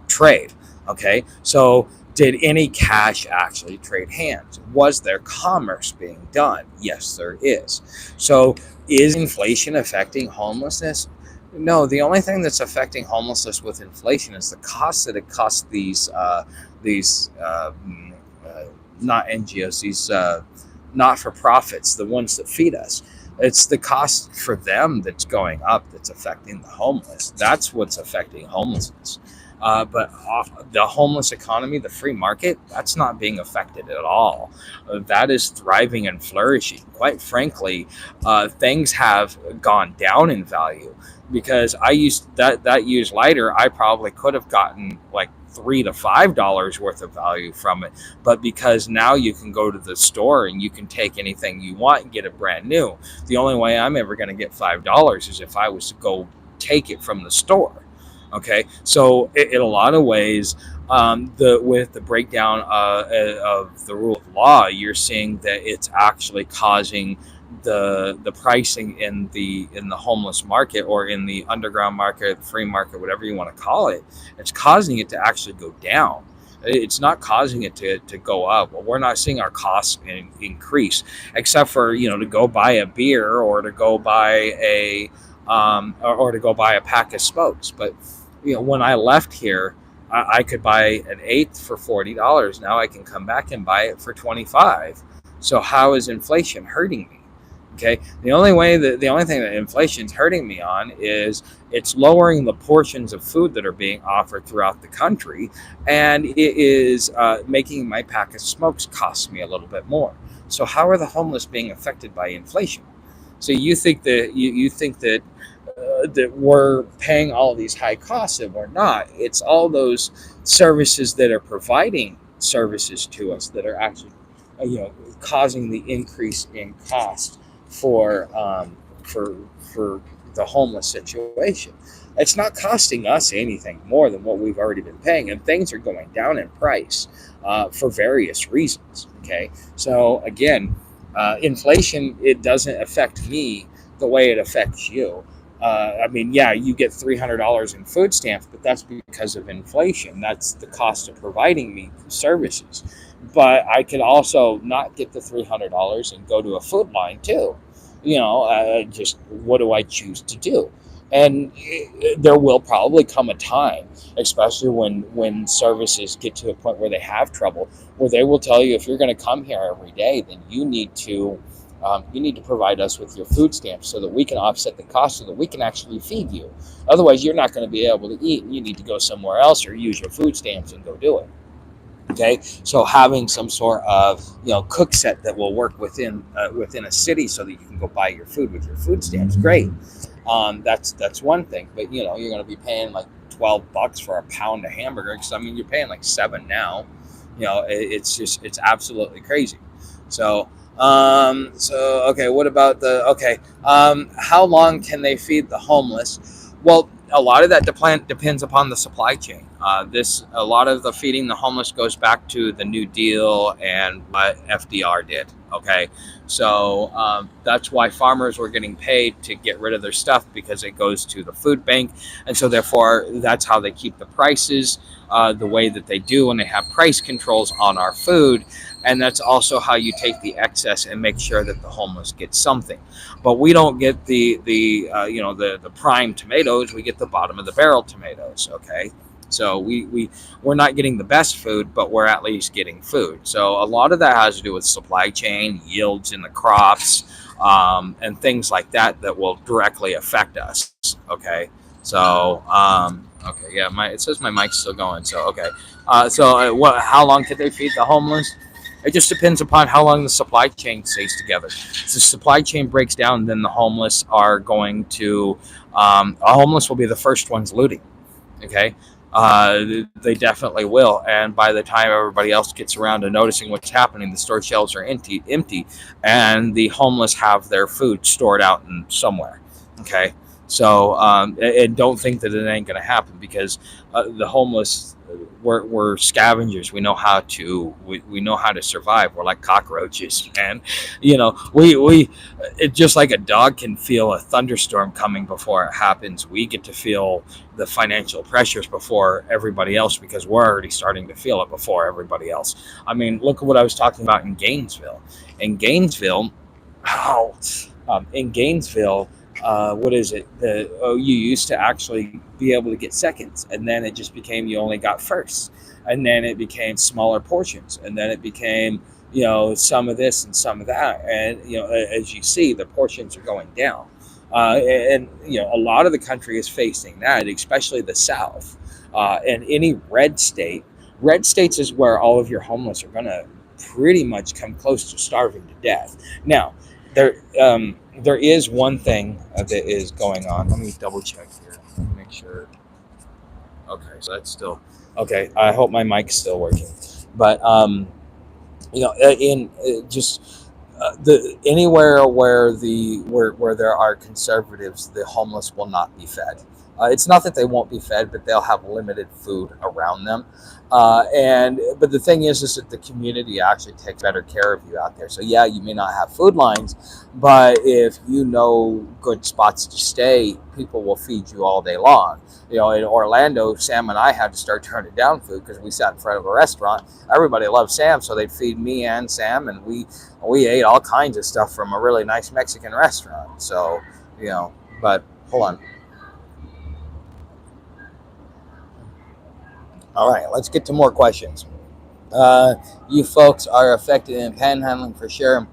trade. Okay, so did any cash actually trade hands? Was there commerce being done? Yes, there is. So is inflation affecting homelessness? No, the only thing that's affecting homelessness with inflation is the cost that it costs these not NGOs, these not for profits, the ones that feed us. It's the cost for them that's going up that's affecting the homeless. That's what's affecting homelessness. But the homeless economy, the free market, that's not being affected at all. That is thriving and flourishing. Quite frankly, things have gone down in value, because I used that used lighter. I probably could have gotten like $3 to $5 worth of value from it, but because now you can go to the store and you can take anything you want and get it brand new. The only way I'm ever going to get $5 is if I was to go take it from the store. Okay, so in a lot of ways, with the breakdown of the rule of law, you're seeing that it's actually causing the pricing in the homeless market, or in the underground market, the free market, whatever you want to call it. It's causing it to actually go down. It's not causing it to go up. Well, we're not seeing our costs increase, except for to go buy a beer, or to go buy or to go buy a pack of smokes. But when I left here, I could buy an eighth for $40. Now I can come back and buy it for 25. So how is inflation hurting me? Okay, the only thing that inflation's hurting me on is it's lowering the portions of food that are being offered throughout the country, and it is making my pack of smokes cost me a little bit more. So how are the homeless being affected by inflation? So you think that that we're paying all these high costs, and we're not. It's all those services that are providing services to us that are actually, causing the increase in cost for for the homeless situation. it's not costing us anything more than what we've already been paying, and things are going down in price for various reasons. Okay, so again, inflation, it doesn't affect me the way it affects you. I mean, yeah, you get $300 in food stamps, but that's because of inflation. That's the cost of providing me services. But I could also not get the $300 and go to a food line too. Just what do I choose to do? And there will probably come a time, especially when services get to a point where they have trouble, where they will tell you, if you're going to come here every day, then you need to provide us with your food stamps so that we can offset the cost, so that we can actually feed you. Otherwise, you're not going to be able to eat, and you need to go somewhere else or use your food stamps and go do it. Okay, so having some sort of cook set that will work within a city, so that you can go buy your food with your food stamps, great. That's one thing, but you're going to be paying like $12 for a pound of hamburger, because I mean you're paying like $7 now. It's absolutely crazy. So okay, what about how long can they feed the homeless? Well, a lot of that depends upon the supply chain. A lot of the feeding the homeless goes back to the New Deal and what FDR did. Okay, so that's why farmers were getting paid to get rid of their stuff, because it goes to the food bank, and so therefore that's how they keep the prices the way that they do, and they have price controls on our food. And that's also how you take the excess and make sure that the homeless get something. But we don't get the prime tomatoes. We get the bottom of the barrel tomatoes. Okay, so we're not getting the best food, but we're at least getting food. So a lot of that has to do with supply chain, yields in the crops, and things like that will directly affect us. Okay, so okay, yeah, it says my mic's still going. So okay, how long could they feed the homeless? It just depends upon how long the supply chain stays together. If the supply chain breaks down, then the homeless are going to, a homeless will be the first ones looting. Okay. They definitely will. And by the time everybody else gets around to noticing what's happening, the store shelves are empty, and the homeless have their food stored out in somewhere. Okay. So, and don't think that it ain't going to happen, because the homeless, we're scavengers. We know how to survive. We're like cockroaches, and we it just like a dog can feel a thunderstorm coming before it happens. We get to feel the financial pressures before everybody else, because we're already starting to feel it before everybody else. I mean, look at what I was talking about in Gainesville. In Gainesville, oh, in Gainesville, what is it? You used to actually be able to get seconds, and then it just became you only got firsts, and then it became smaller portions, and then it became some of this and some of that, and as you see, the portions are going down, and a lot of the country is facing that, especially the South, and any red states is where all of your homeless are going to pretty much come close to starving to death. Now, there is one thing that is going on. Let me double check here. Let me make sure. Okay, so that's still okay. I hope my mic's still working. But in just the anywhere where there are conservatives, the homeless will not be fed. It's not that they won't be fed, but they'll have limited food around them. But the thing is that the community actually takes better care of you out there. So yeah, you may not have food lines, but if you know good spots to stay, people will feed you all day long. In Orlando, Sam and I had to start turning down food because we sat in front of a restaurant. Everybody loved Sam, so they'd feed me and Sam, and we ate all kinds of stuff from a really nice Mexican restaurant. So, but hold on. All right, let's get to more questions. You folks are affected in panhandling for sure.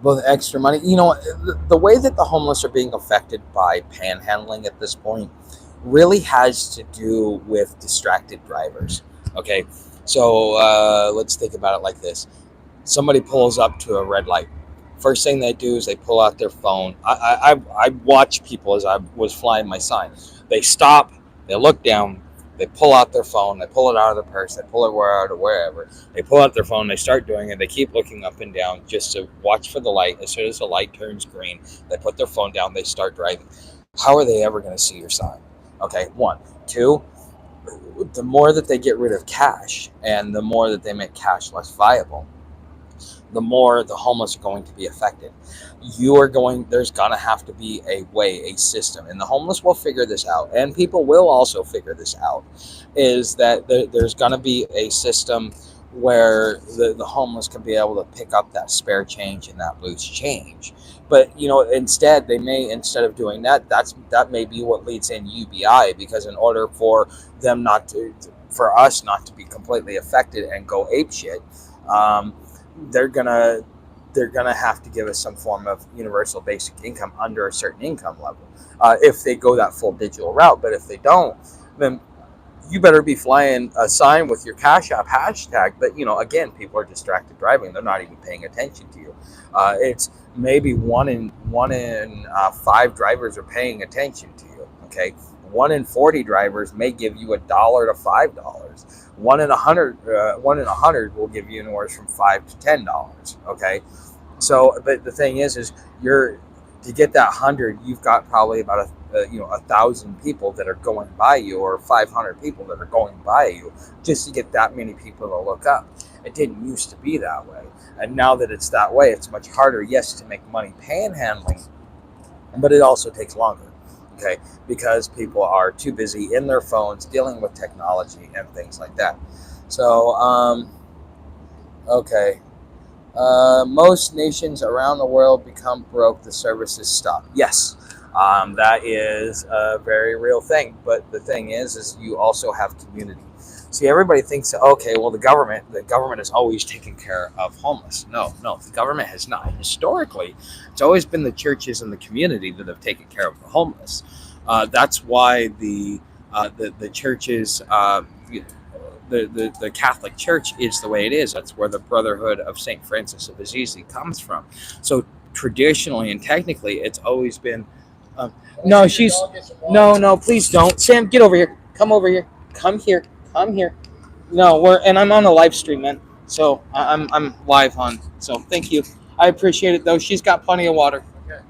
Both extra money. The way that the homeless are being affected by panhandling at this point really has to do with distracted drivers. Okay, so let's think about it like this. Somebody pulls up to a red light. First thing they do is they pull out their phone. I watch people as I was flying my sign. They stop, they look down, they pull out their phone, they pull it out of the purse, they pull it out of wherever. They pull out their phone, they start doing it, they keep looking up and down just to watch for the light. As soon as the light turns green, they put their phone down, they start driving. how are they ever going to see your sign? Okay, one. Two, the more that they get rid of cash and the more that they make cash less viable, the more the homeless are going to be affected. There's going to have to be a way, a system, and the homeless will figure this out, and people will also figure this out, is that there's going to be a system where the homeless can be able to pick up that spare change and that loose change. But instead they may, instead of doing that, that may be what leads in UBI, because in order for them not to, for us not to be completely affected and go apeshit, um, they're gonna have to give us some form of universal basic income under a certain income level, if they go that full digital route. But if they don't, then you better be flying a sign with your Cash App hashtag. But again, people are distracted driving; they're not even paying attention to you. It's maybe one in 5 drivers are paying attention to you. Okay, 1 in 40 drivers may give you $1 to $5. 1 in 100 will give you anywhere from $5 to $10. Okay, so but the thing is you're to get that 100, you've got probably about 1,000 people that are going by you, or 500 people that are going by you, just to get that many people to look up. It didn't used to be that way, and now that it's that way, it's much harder, yes, to make money panhandling, but it also takes longer. Okay, because people are too busy in their phones dealing with technology and things like that. So okay. Most nations around the world become broke, the services stop. Yes, that is a very real thing. But the thing is you also have community. See, everybody thinks, okay, well, the government has always taken care of homeless. No, the government has not. Historically, it's always been the churches and the community that have taken care of the homeless. That's why the churches. The Catholic Church is the way it is. That's where the Brotherhood of St. Francis of Assisi comes from. So traditionally and technically, it's always been. No, no. Please don't, Sam. Get over here. Come over here. Come here. Come here. No, I'm on a live stream, man. So I'm live on. So thank you. I appreciate it, though. She's got plenty of water. Okay.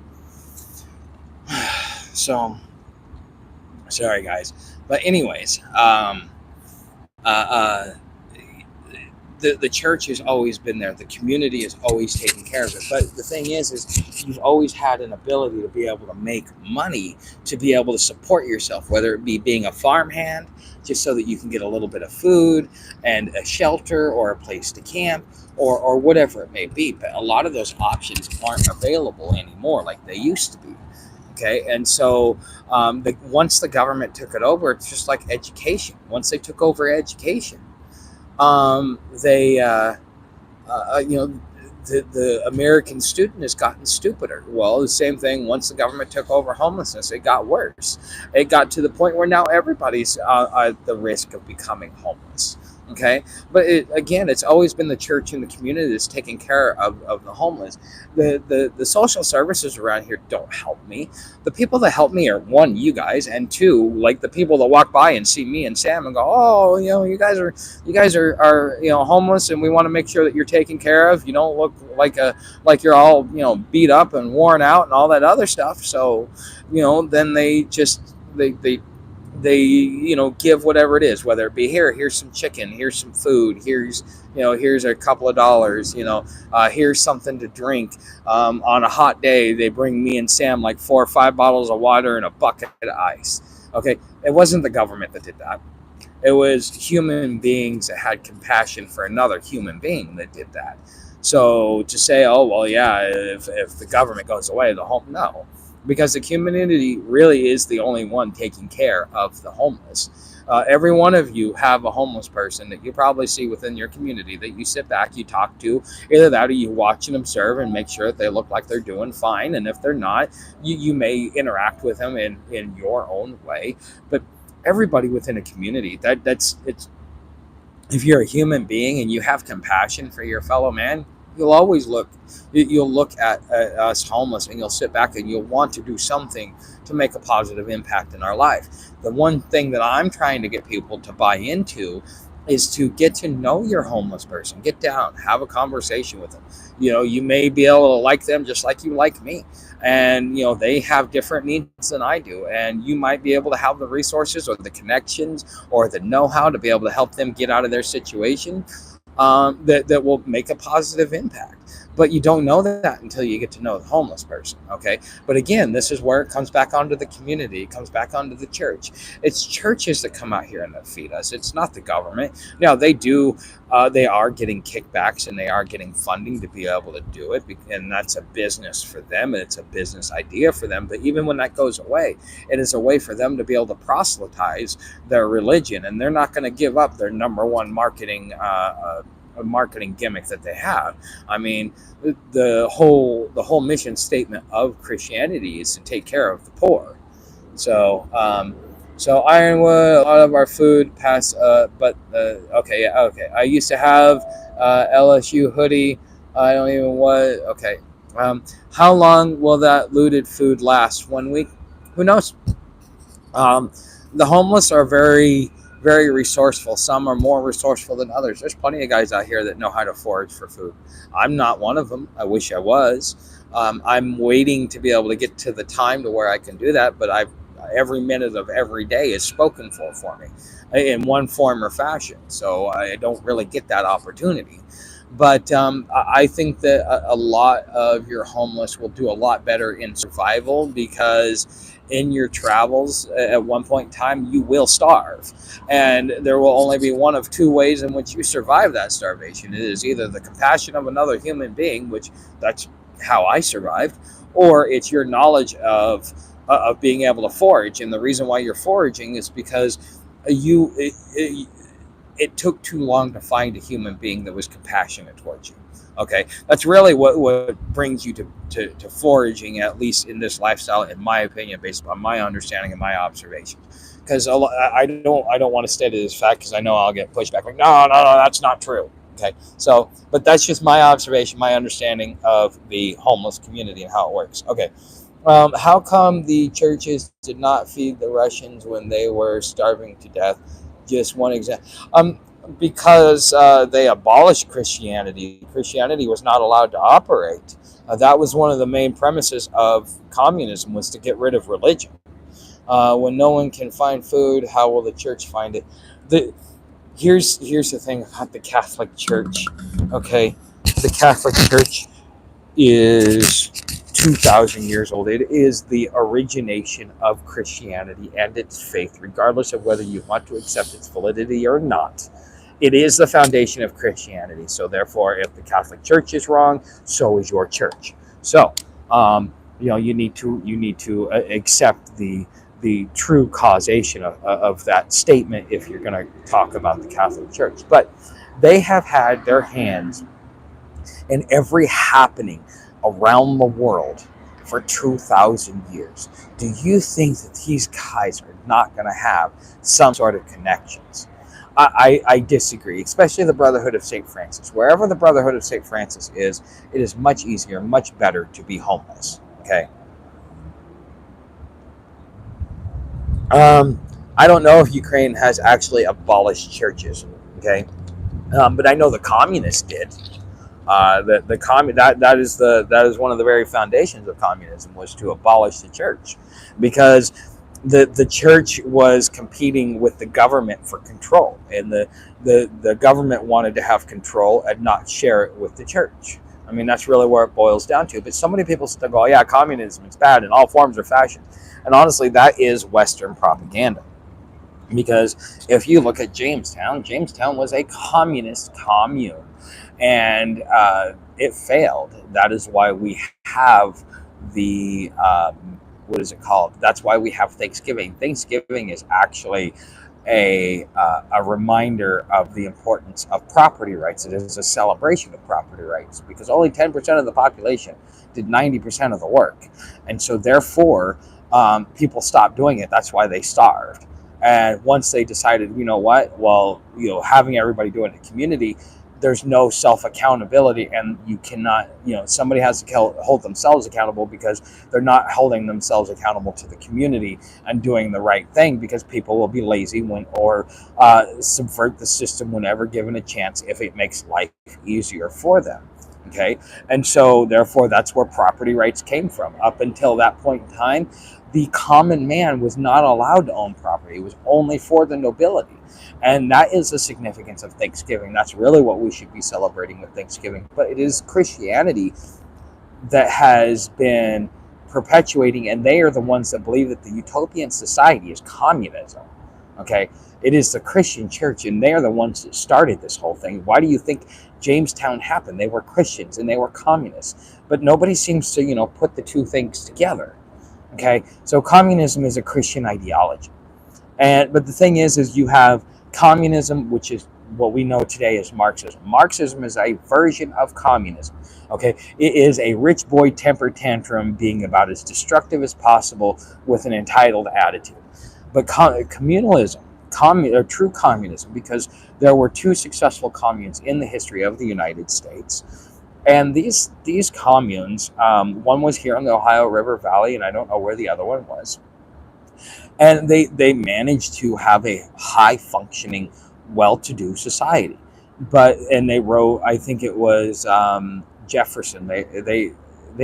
So sorry, guys, but anyways, uh, the church has always been there. The community has always taken care of it. But the thing is you've always had an ability to be able to make money, to be able to support yourself, whether it be being a farmhand, just so that you can get a little bit of food and a shelter or a place to camp, or whatever it may be. But a lot of those options aren't available anymore like they used to be. Okay, and so once the government took it over, it's just like education. Once they took over education, they the American student has gotten stupider. Well, the same thing. Once the government took over homelessness, it got worse. It got to the point where now everybody's at the risk of becoming homeless. Okay, but again, it's always been the church and the community that's taking care of the homeless. The social services around here don't help me. The people that help me are, one, you guys, and two, like the people that walk by and see me and Sam and go, oh, you guys are homeless, and we want to make sure that you're taken care of. You don't look like you're all beat up and worn out and all that other stuff. So then they give whatever it is, whether it be, here's some chicken, here's some food, here's a couple of dollars, here's something to drink. On a hot day, they bring me and Sam like 4 or 5 bottles of water and a bucket of ice. Okay, it wasn't the government that did that. It was human beings that had compassion for another human being that did that. So to say, oh, well, yeah, if the government goes away, no. Because the community really is the only one taking care of the homeless. Every one of you have a homeless person that you probably see within your community that you sit back, you talk to. Either that or you watch and observe and make sure that they look like they're doing fine. And if they're not, you may interact with them in your own way. But everybody within a community, it's if you're a human being and you have compassion for your fellow man, you'll look at us homeless and you'll sit back and you'll want to do something to make a positive impact in our life. The one thing that I'm trying to get people to buy into is to get to know your homeless person. Get down, have a conversation with them. You may be able to like them just like you like me. And, they have different needs than I do. And you might be able to have the resources or the connections or the know how to be able to help them get out of their situation, that will make a positive impact. But you don't know that until you get to know the homeless person. Okay. But again, this is where it comes back onto the community. It comes back onto the church. It's churches that come out here and that feed us. It's not the government. Now, they are getting kickbacks and they are getting funding to be able to do it. And that's a business for them. And it's a business idea for them. But even when that goes away, it is a way for them to be able to proselytize their religion. And they're not going to give up their number one marketing gimmick that they have. I mean, the whole mission statement of Christianity is to take care of the poor. So Ironwood, a lot of our food pass. But okay, yeah, okay. I used to have LSU hoodie. I don't even what. Okay. How long will that looted food last? 1 week? Who knows? The homeless are very, very resourceful. Some are more resourceful than others. There's plenty of guys out here that know how to forage for food. I'm not one of them. I wish I was. I'm waiting to be able to get to the time to where I can do that, but every minute of every day is spoken for me in one form or fashion. So I don't really get that opportunity. But I think that a lot of your homeless will do a lot better in survival, because in your travels at one point in time, you will starve. And there will only be one of two ways in which you survive that starvation. It is either the compassion of another human being, which that's how I survived, or it's your knowledge of being able to forage. And the reason why you're foraging is because it took too long to find a human being that was compassionate towards you. Okay, that's really what brings you to foraging, at least in this lifestyle, in my opinion, based on my understanding and my observations. Because I don't want to state it as fact, because I know I'll get pushed back. Like, no, that's not true. Okay, so, but that's just my observation, my understanding of the homeless community and how it works. Okay, how come the churches did not feed the Russians when they were starving to death? Just one example. Because they abolished Christianity. Christianity was not allowed to operate. That was one of the main premises of communism, was to get rid of religion. When no one can find food, how will the church find it? Here's the thing about the Catholic Church. Okay, the Catholic Church is 2,000 years old. It is the origination of Christianity and its faith, regardless of whether you want to accept its validity or not. It is the foundation of Christianity. So therefore, if the Catholic Church is wrong, so is your church. So, you need to accept the true causation of that statement if you're going to talk about the Catholic Church. But they have had their hands in every happening around the world for 2,000 years. Do you think that these guys are not going to have some sort of connections? I disagree, especially the Brotherhood of St. Francis. Wherever the Brotherhood of St. Francis is, it is much easier, much better to be homeless. Okay. I don't know if Ukraine has actually abolished churches. Okay. But I know the communists did. That is one of the very foundations of communism, was to abolish the church, because the church was competing with the government for control, and the government wanted to have control and not share it with the church. I mean, that's really where it boils down to. But so many people still go, yeah, communism is bad and all forms are fashion. And honestly, that is Western propaganda. Because if you look at Jamestown was a communist commune, and it failed. That is why we have the what is it called? That's why we have Thanksgiving. Thanksgiving is actually a reminder of the importance of property rights. It is a celebration of property rights, because only 10% of the population did 90% of the work, and so therefore people stopped doing it. That's why they starved. And once they decided, you know what, well, having everybody do it in the community, there's no self accountability, and you cannot, somebody has to hold themselves accountable, because they're not holding themselves accountable to the community and doing the right thing, because people will be lazy or subvert the system whenever given a chance, if it makes life easier for them. Okay, and so therefore that's where property rights came from. Up until that point in time, the common man was not allowed to own property. It was only for the nobility. And that is the significance of Thanksgiving. That's really what we should be celebrating with Thanksgiving. But it is Christianity that has been perpetuating, and they are the ones that believe that the utopian society is communism. Okay, it is the Christian church, and they are the ones that started this whole thing. Why do you think Jamestown happened? They were Christians and they were communists, but nobody seems to, put the two things together. Okay, so communism is a Christian ideology, but the thing is you have communism, which is what we know today as Marxism. Marxism is a version of communism. Okay, it is a rich boy temper tantrum being about as destructive as possible with an entitled attitude. But communalism, or true communism, because there were two successful communes in the history of the United States. And these communes, one was here in the Ohio River Valley, and I don't know where the other one was. And they managed to have a high functioning, well-to-do society. And they wrote, I think it was Jefferson. They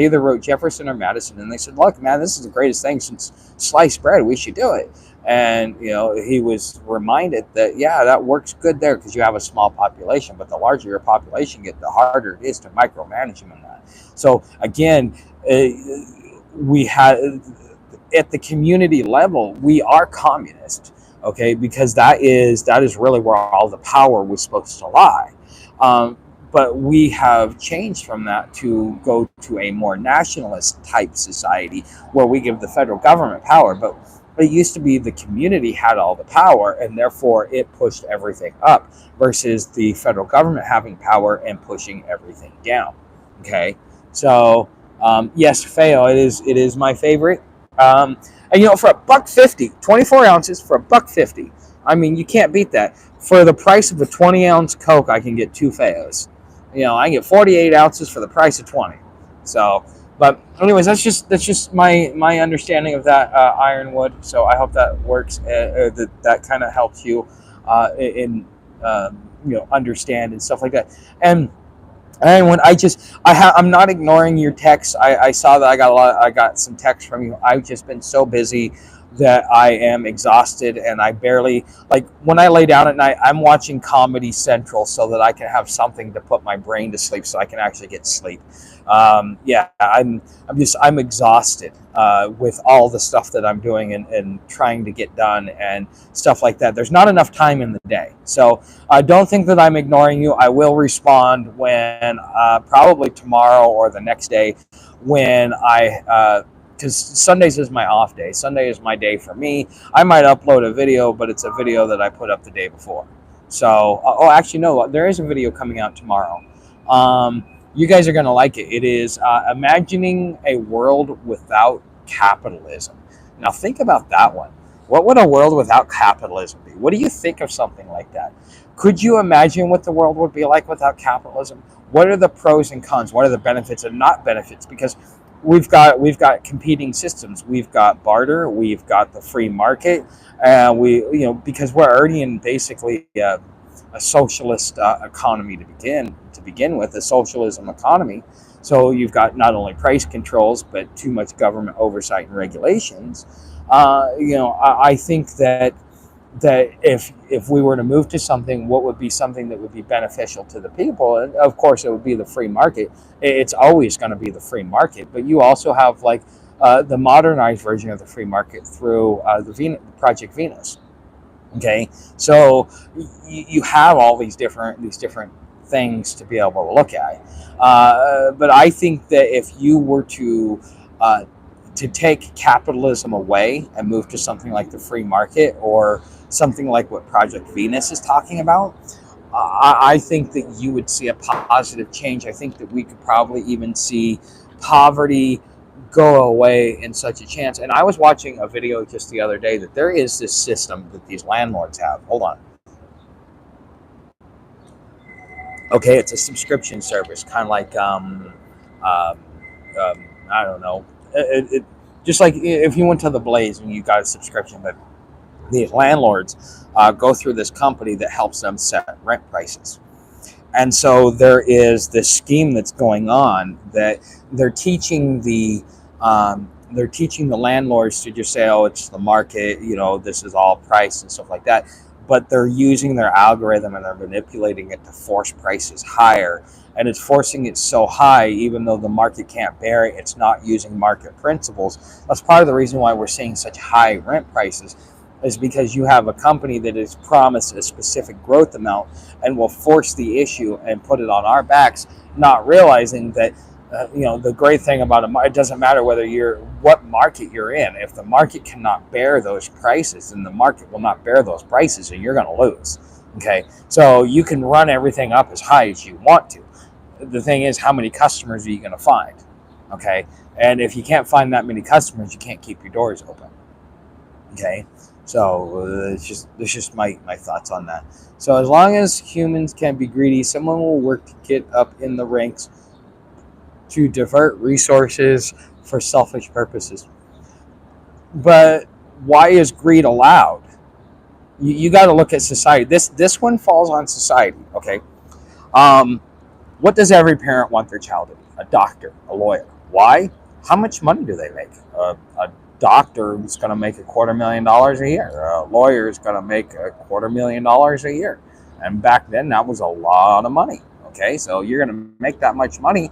either wrote Jefferson or Madison, and they said, "Look, man, this is the greatest thing since sliced bread. We should do it." And he was reminded that, yeah, that works good there because you have a small population, but the larger your population gets, the harder it is to micromanage them in that. So again, we had, at the community level, we are communist, okay, because that is really where all the power was supposed to lie. But we have changed from that to go to a more nationalist type society where we give the federal government power. But it used to be the community had all the power, and therefore it pushed everything up, versus the federal government having power and pushing everything down. Okay, so yes, Feo, it is my favorite. And for $1.50, 24 ounces for $1.50. I mean, you can't beat that. For the price of a 20-ounce Coke, I can get 2 Feos. I get 48 ounces for the price of 20. So, but anyways, that's just my understanding of that Ironwood. So I hope that works. That kind of helps you in understand and stuff like that. And when I'm not ignoring your texts. I saw that I got some texts from you. I've just been so busy that I am exhausted, and I barely, like, when I lay down at night, I'm watching Comedy Central so that I can have something to put my brain to sleep, so I can actually get sleep. I'm exhausted with all the stuff that I'm doing and trying to get done and stuff like that. There's not enough time in the day, so don't think that I'm ignoring you. I will respond when probably tomorrow or the next day, when because Sundays is my off day. Sunday is my day for me. I might upload a video, but it's a video that I put up the day before. So, actually, no, there is a video coming out tomorrow. You guys are going to like it. It is imagining a world without capitalism. Now, think about that one. What would a world without capitalism be? What do you think of something like that? Could you imagine what the world would be like without capitalism? What are the pros and cons? What are the benefits and not benefits? Because we've got competing systems. We've got barter. We've got the free market. Because we're already in basically a socialist economy to begin with, a socialism economy. So you've got not only price controls, but too much government oversight and regulations. I think that if we were to move to something, what would be something that would be beneficial to the people? And of course, it would be the free market. It's always going to be the free market, but you also have the modernized version of the free market through the Project Venus. Okay, so you have all these different things to be able to look at. But I think that if you were to take capitalism away and move to something like the free market, or something like what Project Venus is talking about, I think that you would see a positive change. I think that we could probably even see poverty go away in such a chance. And I was watching a video just the other day that there is this system that these landlords have. Hold on. Okay, it's a subscription service, kind of like um, I don't know, just like if you went to the Blaze and you got a subscription, but these landlords go through this company that helps them set rent prices. And so there is this scheme that's going on that they're teaching the landlords to just say, oh, it's the market, this is all price and stuff like that. But they're using their algorithm and they're manipulating it to force prices higher. And it's forcing it so high, even though the market can't bear it, it's not using market principles. That's part of the reason why we're seeing such high rent prices, is because you have a company that is promised a specific growth amount and will force the issue and put it on our backs, not realizing that the great thing about it doesn't matter what market you're in. If the market cannot bear those prices, then the market will not bear those prices, and you're going to lose. Okay, so you can run everything up as high as you want to. The thing is, how many customers are you going to find? Okay, and if you can't find that many customers, you can't keep your doors open. Okay, so it's just my thoughts on that. So as long as humans can be greedy, someone will work to get up in the ranks to divert resources for selfish purposes. But why is greed allowed? You got to look at society. This one falls on society. Okay, um, what does every parent want their child to be? A doctor, a lawyer. Why? How much money do they make? A doctor is going to make $250,000 a year. A lawyer is going to make $250,000 a year. And back then, that was a lot of money. Okay, so you're going to make that much money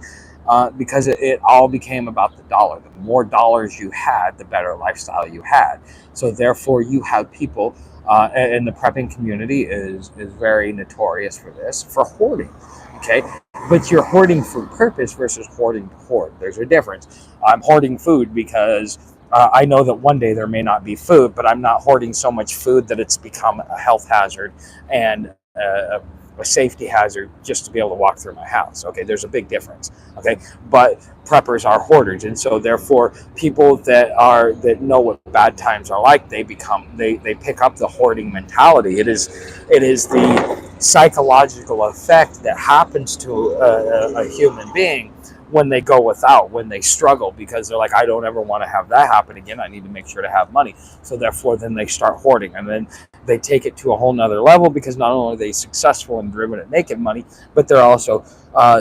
because it all became about the dollar. The more dollars you had, the better lifestyle you had. So therefore, you have people, and the prepping community is very notorious for this, for hoarding. Okay, but you're hoarding for purpose versus hoarding to hoard. There's a difference. I'm hoarding food because I know that one day there may not be food, but I'm not hoarding so much food that it's become a health hazard and a safety hazard just to be able to walk through my house. Okay, there's a big difference. Okay, but preppers are hoarders, and so therefore people that know what bad times are like, they pick up the hoarding mentality. It is the psychological effect that happens to a human being when they go without, when they struggle, because they're like, I don't ever want to have that happen again. I need to make sure to have money. So therefore, then they start hoarding, and then they take it to a whole nother level, because not only are they successful and driven at making money, but they're also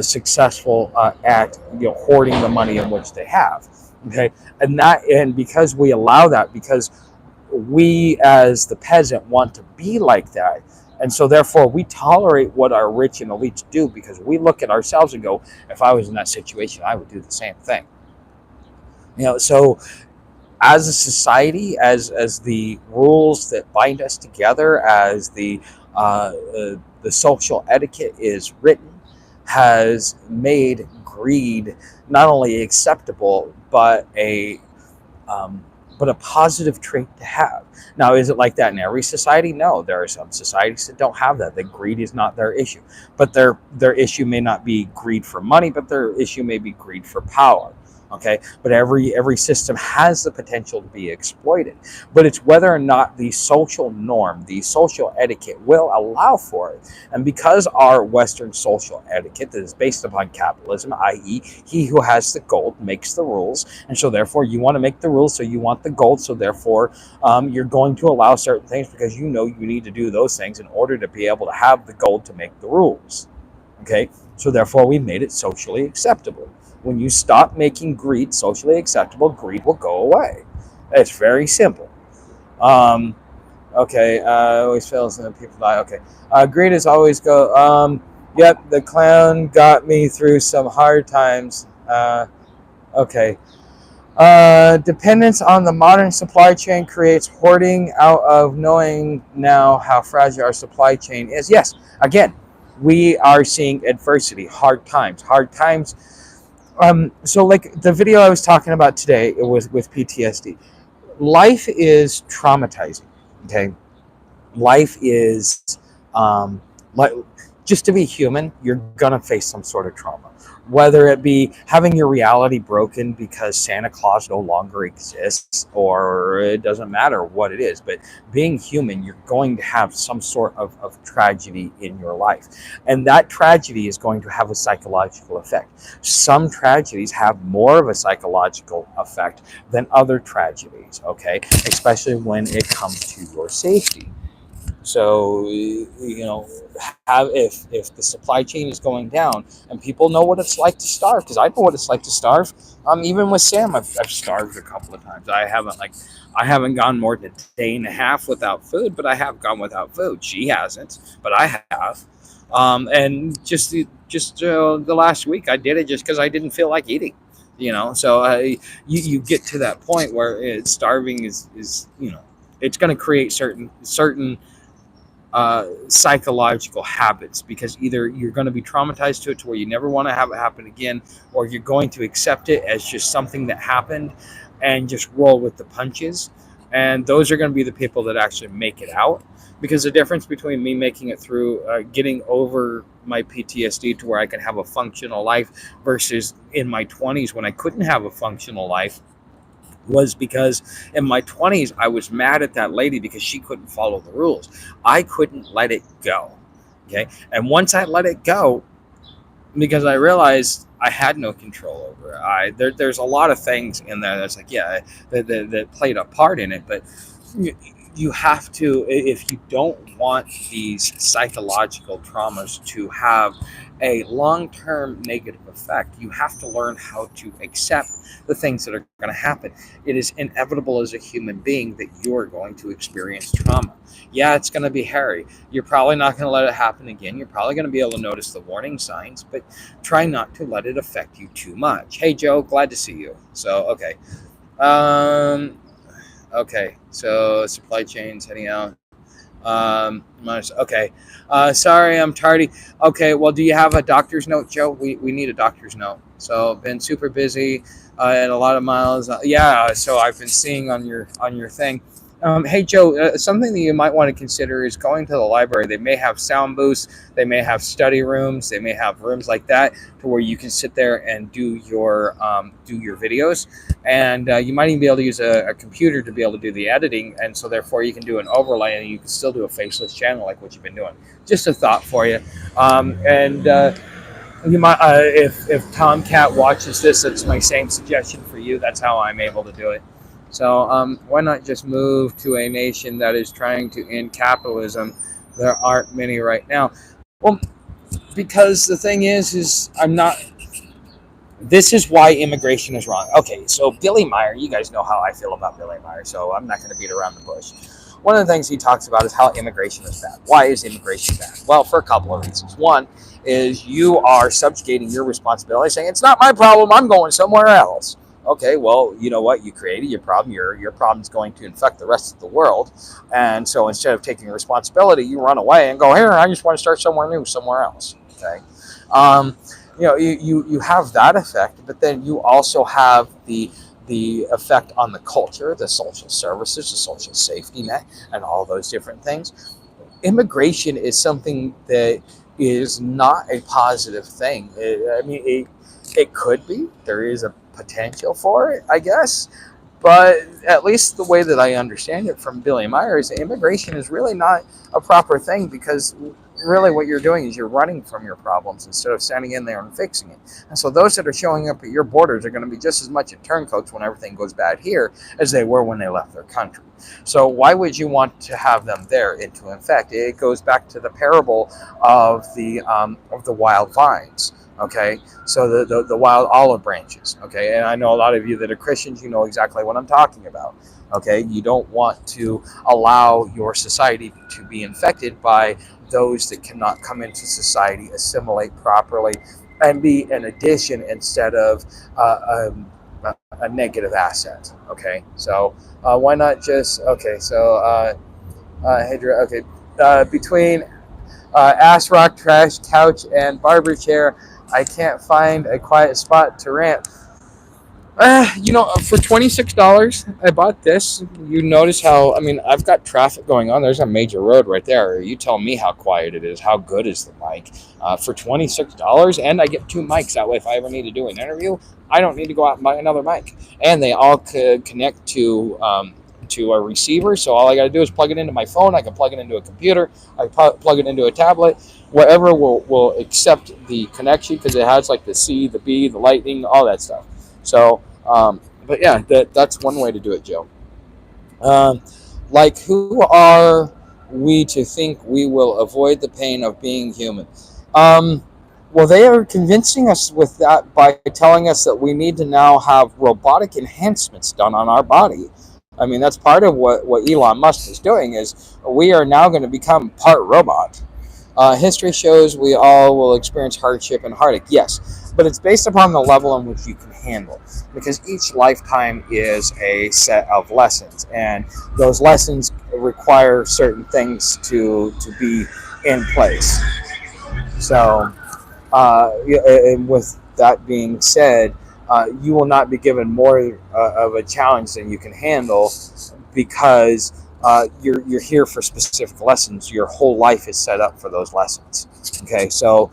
successful at hoarding the money in which they have. Okay, and because we allow that, because we as the peasant want to be like that, and so therefore we tolerate what our rich and elites do, because we look at ourselves and go, if I was in that situation, I would do the same thing. So as a society, as the rules that bind us together, as the social etiquette is written, has made greed not only acceptable but a positive trait to have. Now, is it like that in every society? No, there are some societies that don't have that. That greed is not their issue, but their issue may not be greed for money, but their issue may be greed for power. Okay, but every system has the potential to be exploited, but it's whether or not the social norm, the social etiquette will allow for it. And because our Western social etiquette that is based upon capitalism, i.e., he who has the gold makes the rules, and so therefore you want to make the rules, so you want the gold, so therefore you're going to allow certain things because you know you need to do those things in order to be able to have the gold to make the rules. Okay, so therefore we made it socially acceptable. When you stop making greed socially acceptable, greed will go away. It's very simple. Um, okay, always fails and people die. Okay, greed is always go. Yep, the clown got me through some hard times. Okay. Dependence on the modern supply chain creates hoarding out of knowing now how fragile our supply chain is. Yes, again, we are seeing adversity, hard times. So like the video I was talking about today, it was with PTSD. Life is traumatizing. Okay, life is like just to be human, you're gonna face some sort of trauma. Whether it be having your reality broken because Santa Claus no longer exists, or it doesn't matter what it is, but being human, you're going to have some sort of tragedy in your life. And that tragedy is going to have a psychological effect. Some tragedies have more of a psychological effect than other tragedies, okay? Especially when it comes to your safety. So have if the supply chain is going down and people know what it's like to starve, because I know what it's like to starve. Even with Sam, I've starved a couple of times. I haven't gone more than a day and a half without food, but I have gone without food. She hasn't, but I have. And the last week I did it just because I didn't feel like eating. So you get to that point where starving is it's going to create certain psychological habits, because either you're going to be traumatized to it to where you never want to have it happen again, or you're going to accept it as just something that happened and just roll with the punches. And those are going to be the people that actually make it out, because the difference between me making it through, getting over my PTSD to where I can have a functional life, versus in my 20s when I couldn't have a functional life, was because in my 20s I was mad at that lady because she couldn't follow the rules. I couldn't let it go. Okay. And once I let it go, because I realized I had no control over it, there's a lot of things in there that's like, yeah, that played a part in it. But you have to, if you don't want these psychological traumas to have a long-term negative effect, you have to learn how to accept the things that are going to happen. It is inevitable as a human being that you're going to experience trauma. Yeah, it's going to be hairy. You're probably not going to let it happen again. You're probably going to be able to notice the warning signs, but try not to let it affect you too much. Hey, Joe, glad to see you. So, okay. Okay, so supply chains heading out. Okay. Sorry, I'm tardy. Okay, well, do you have a doctor's note, Joe? We need a doctor's note. So, been super busy and a lot of miles. Yeah, so I've been seeing on your thing. Hey, Joe, something that you might want to consider is going to the library. They may have sound booths, they may have study rooms, they may have rooms like that to where you can sit there and do your videos. And you might even be able to use a computer to be able to do the editing, and so therefore you can do an overlay and you can still do a faceless channel like what you've been doing. Just a thought for you. And you might, if Tomcat watches this, it's my same suggestion for you. That's how I'm able to do it. So why not just move to a nation that is trying to end capitalism? There aren't many right now. Well, because the thing is I'm not. This is why immigration is wrong. Okay, so Billy Meyer, you guys know how I feel about Billy Meyer, so I'm not going to beat around the bush. One of the things he talks about is how immigration is bad. Why is immigration bad? Well, for a couple of reasons. One is you are subjugating your responsibility, saying, it's not my problem, I'm going somewhere else. Okay, well, you know what? You created your problem. Your problem is going to infect the rest of the world. And so instead of taking responsibility, you run away and go, here, I just want to start somewhere new, somewhere else. Okay. You have that effect, but then you also have the effect on the culture, the social services, the social safety net, and all those different things. Immigration is something that is not a positive thing. It could be. There is a potential for it, I guess. But at least the way that I understand it from Billy Meyer is immigration is really not a proper thing, because really what you're doing is you're running from your problems instead of standing in there and fixing it. And so those that are showing up at your borders are going to be just as much in turncoats when everything goes bad here as they were when they left their country. So why would you want to have them there? And to infect? It goes back to the parable of the wild vines. Okay, so the wild olive branches. Okay, and I know a lot of you that are Christians, you know exactly what I'm talking about. Okay, you don't want to allow your society to be infected by those that cannot come into society, assimilate properly, and be an addition instead of a negative asset. Okay, so why not just Hydra? Okay, between ass rock, trash, couch, and barber chair, I can't find a quiet spot to rant. For $26, I bought this. You notice how, I mean, I've got traffic going on. There's a major road right there. You tell me how quiet it is. How good is the mic? For $26, and I get two mics. That way, if I ever need to do an interview, I don't need to go out and buy another mic. And they all could connect to a receiver. So all I got to do is plug it into my phone. I can plug it into a computer. I plug it into a tablet. Whatever will accept the connection because it has like the C, the B, the lightning, all that stuff. So, but yeah, that's one way to do it, Joe. Um, like, who are we to think we will avoid the pain of being human? Um, well, they are convincing us with that by telling us that we need to now have robotic enhancements done on our body. I mean, that's part of what Elon Musk is doing is we are now going to become part robot. History shows we all will experience hardship and heartache, yes, but it's based upon the level in which you can handle. Because each lifetime is a set of lessons, and those lessons require certain things to be in place. So, and with that being said, you will not be given more of a challenge than you can handle because you're here for specific lessons. Your whole life is set up for those lessons. Okay, so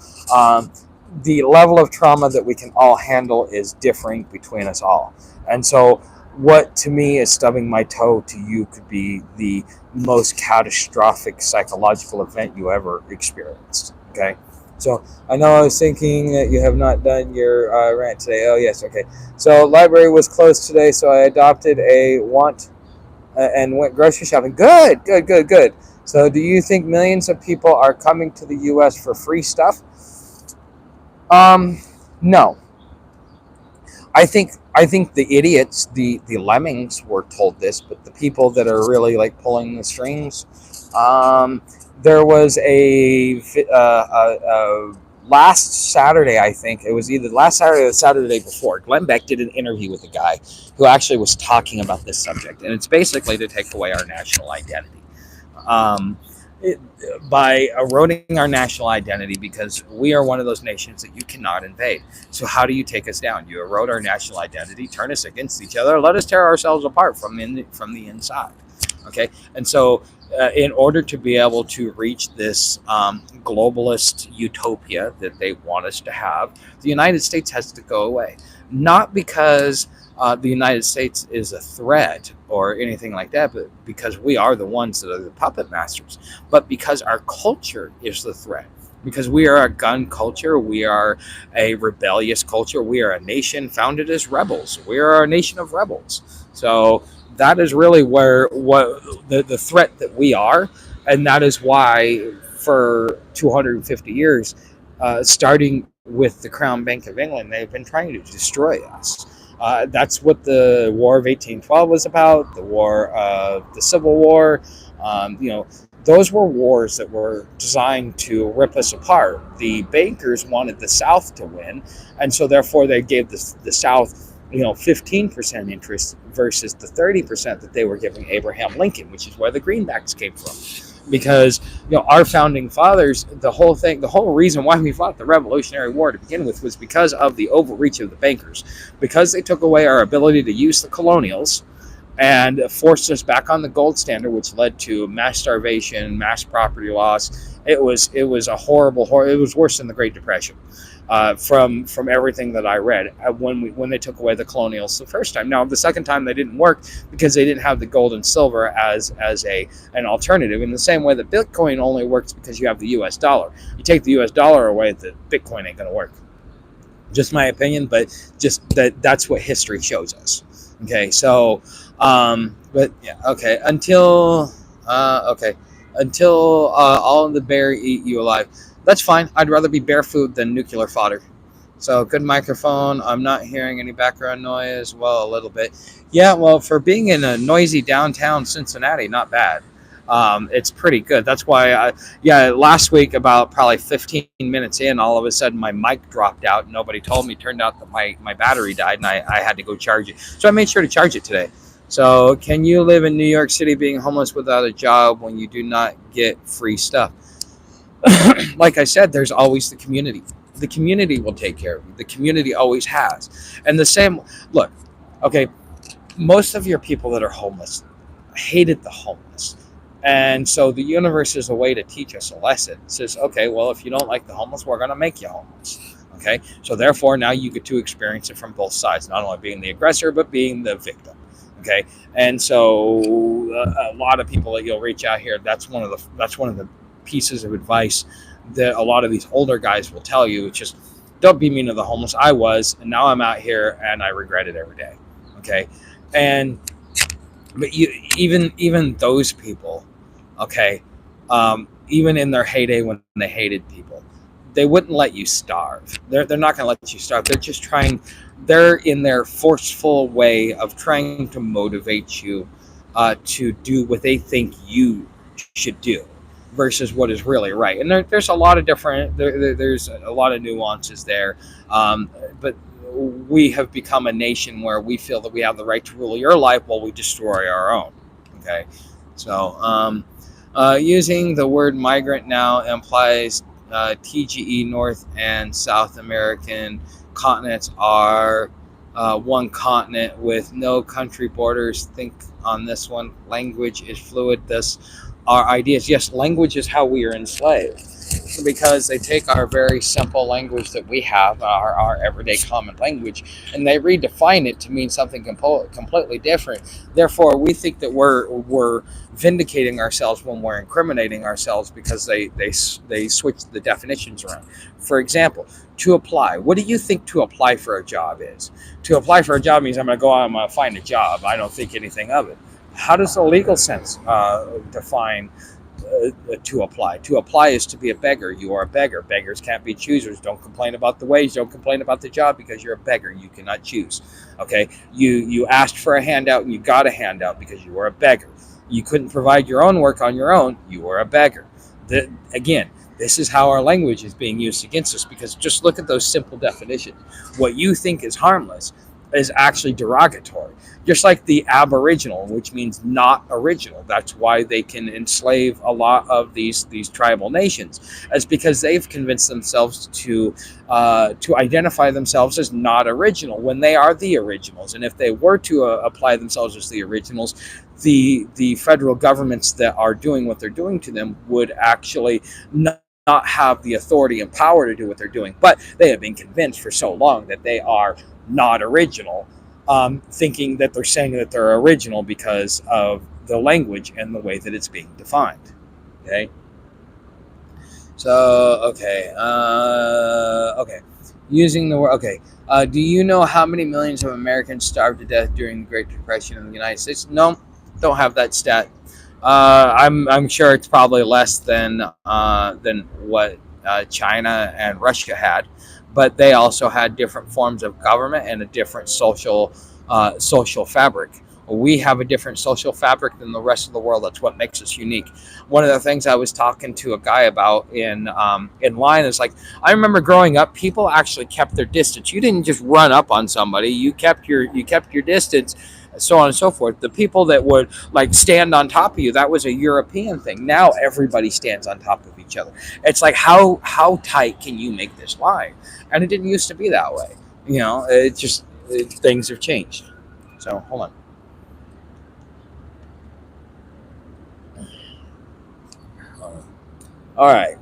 the level of trauma that we can all handle is differing between us all, and so what to me is stubbing my toe to you could be the most catastrophic psychological event you ever experienced. Okay, so I know I was thinking that you have not done your rant today. Oh yes, okay. So library was closed today, so I adopted a want and went grocery shopping. Good, good, good, good. So, do you think millions of people are coming to the U.S. for free stuff? No. I think the idiots, the lemmings, were told this, but the people that are really like pulling the strings, there was last Saturday, I think it was either last Saturday or the Saturday before. Glenn Beck did an interview with a guy who actually was talking about this subject, and it's basically to take away our national identity. Um, it, by eroding our national identity because we are one of those nations that you cannot invade. So how do you take us down? You erode our national identity, turn us against each other, let us tear ourselves apart from the inside. Okay, and so in order to be able to reach this globalist utopia that they want us to have, the United States has to go away. Not because the United States is a threat or anything like that, but because we are the ones that are the puppet masters, but because our culture is the threat. Because we are a gun culture, we are a rebellious culture, we are a nation founded as rebels. We are a nation of rebels. So that is really where what the threat that we are, and that is why for 250 years, starting with the Crown Bank of England, they've been trying to destroy us. That's what the War of 1812 was about. The Civil War. Those were wars that were designed to rip us apart. The bankers wanted the South to win, and so therefore they gave the South 15% interest versus the 30% that they were giving Abraham Lincoln, which is where the greenbacks came from. Because our founding fathers, the whole reason why we fought the Revolutionary War to begin with was because of the overreach of the bankers, because they took away our ability to use the colonials and forced us back on the gold standard, which led to mass starvation, mass property loss. It was a horrible. It was worse than the Great Depression. From everything that I read, when they took away the colonials the first time. Now the second time they didn't work because they didn't have the gold and silver as an alternative. In the same way that Bitcoin only works because you have the U.S. dollar. You take the U.S. dollar away, the Bitcoin ain't going to work. Just my opinion, but just that's what history shows us. Okay, so but yeah, okay. Until all of the bear eat you alive. That's fine. I'd rather be bear food than nuclear fodder. So good microphone. I'm not hearing any background noise. Well, a little bit. Yeah, well, for being in a noisy downtown Cincinnati, not bad. It's pretty good. That's why, last week, about probably 15 minutes in, all of a sudden my mic dropped out. Nobody told me. Turned out that my battery died, and I had to go charge it. So I made sure to charge it today. So can you live in New York City being homeless without a job when you do not get free stuff? Like I said, there's always the community. The community will take care of you. The community always has. And the same, look, Okay, most of your people that are homeless hated the homeless. And so the universe is a way to teach us a lesson. It says, okay, well, if you don't like the homeless, we're going to make you homeless. Okay, so therefore now you get to experience it from both sides, not only being the aggressor, but being the victim. Okay, and so a lot of people that you'll reach out here, that's one of the pieces of advice that a lot of these older guys will tell you. It's just don't be mean to the homeless. I was, and now I'm out here, and I regret it every day. Okay, and but even those people, okay, even in their heyday when they hated people, they wouldn't let you starve. They're not going to let you starve. They're just trying. They're in their forceful way of trying to motivate you to do what they think you should do versus what is really right. And there's a lot of different. There's a lot of nuances there, but we have become a nation where we feel that we have the right to rule your life while we destroy our own. Okay, so using the word migrant now implies TGE North and South American continents are one continent with no country borders. Think on this one. Language is fluid. Thus, our ideas. Yes, language is how we are enslaved because they take our very simple language that we have, our everyday common language, and they redefine it to mean something completely different. Therefore, we think that we're vindicating ourselves when we're incriminating ourselves because they switch the definitions around. For example, to apply. What do you think to apply for a job is? To apply for a job means I'm going to go out and I'm going to find a job. I don't think anything of it. How does the legal sense define to apply? To apply is to be a beggar. You are a beggar. Beggars can't be choosers. Don't complain about the wage. Don't complain about the job because you're a beggar. You cannot choose. Okay. You asked for a handout and you got a handout because you were a beggar. You couldn't provide your own work on your own. You were a beggar. Again, this is how our language is being used against us because just look at those simple definitions. What you think is harmless is actually derogatory. Just like the Aboriginal, which means not original. That's why they can enslave a lot of these tribal nations. It's because they've convinced themselves to identify themselves as not original when they are the originals. And if they were to apply themselves as the originals, the federal governments that are doing what they're doing to them would actually not have the authority and power to do what they're doing. But they have been convinced for so long that they are not original, thinking that they're saying that they're original because of the language and the way that it's being defined. Okay. So okay. Using the word okay. Do you know how many millions of Americans starved to death during the Great Depression in the United States? No, don't have that stat. I'm sure it's probably less than what China and Russia had, but they also had different forms of government and a different social fabric. We have a different social fabric than the rest of the world. That's what makes us unique. One of the things I was talking to a guy about in line is like, I remember growing up, people actually kept their distance. You didn't just run up on somebody. You kept your distance, so on and so forth. The people that would like stand on top of you, that was a European thing. Now everybody stands on top of each other. It's like how tight can you make this line? And it didn't used to be that way. Things have changed. So hold on. All right.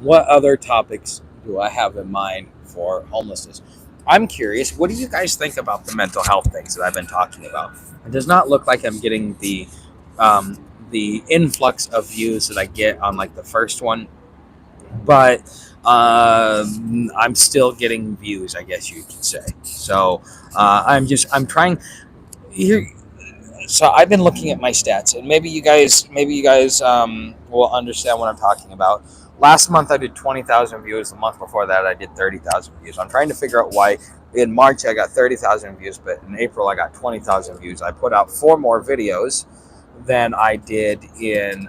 What other topics do I have in mind for homelessness? I'm curious. What do you guys think about the mental health things that I've been talking about? It does not look like I'm getting the influx of views that I get on like the first one, but I'm still getting views, I guess you could say. So I'm trying here. So I've been looking at my stats, and maybe you guys will understand what I'm talking about. Last month I did 20,000 views. The month before that I did 30,000 views. I'm trying to figure out why in March I got 30,000 views, but in April I got 20,000 views. I put out 4 more videos than I did in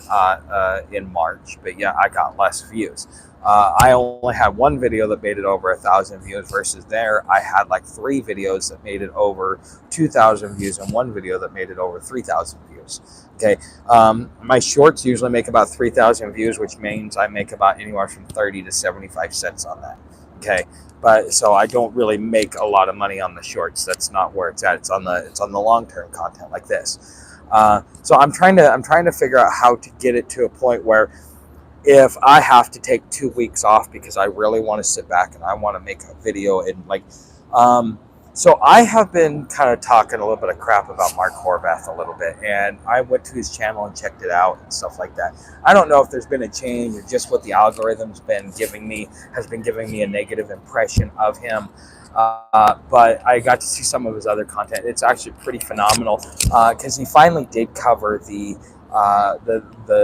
March, but yeah, I got less views. I only had one video that made it over 1,000 views versus there I had like 3 videos that made it over 2,000 views and one video that made it over 3,000 views. Okay, my shorts usually make about 3,000 views, which means I make about anywhere from 30 to 75 cents on that. Okay, but so I don't really make a lot of money on the shorts. That's not where it's at. It's on the long term content like this. So I'm trying to figure out how to get it to a point where if I have to take 2 weeks off because I really want to sit back and I want to make a video and like, um, so I have been kind of talking a little bit of crap about Mark Horvath a little bit, and I went to his channel and checked it out and stuff like that. I don't know if there's been a change or just what the algorithm's been giving me has been giving me a negative impression of him. But I got to see some of his other content. It's actually pretty phenomenal because he finally did cover the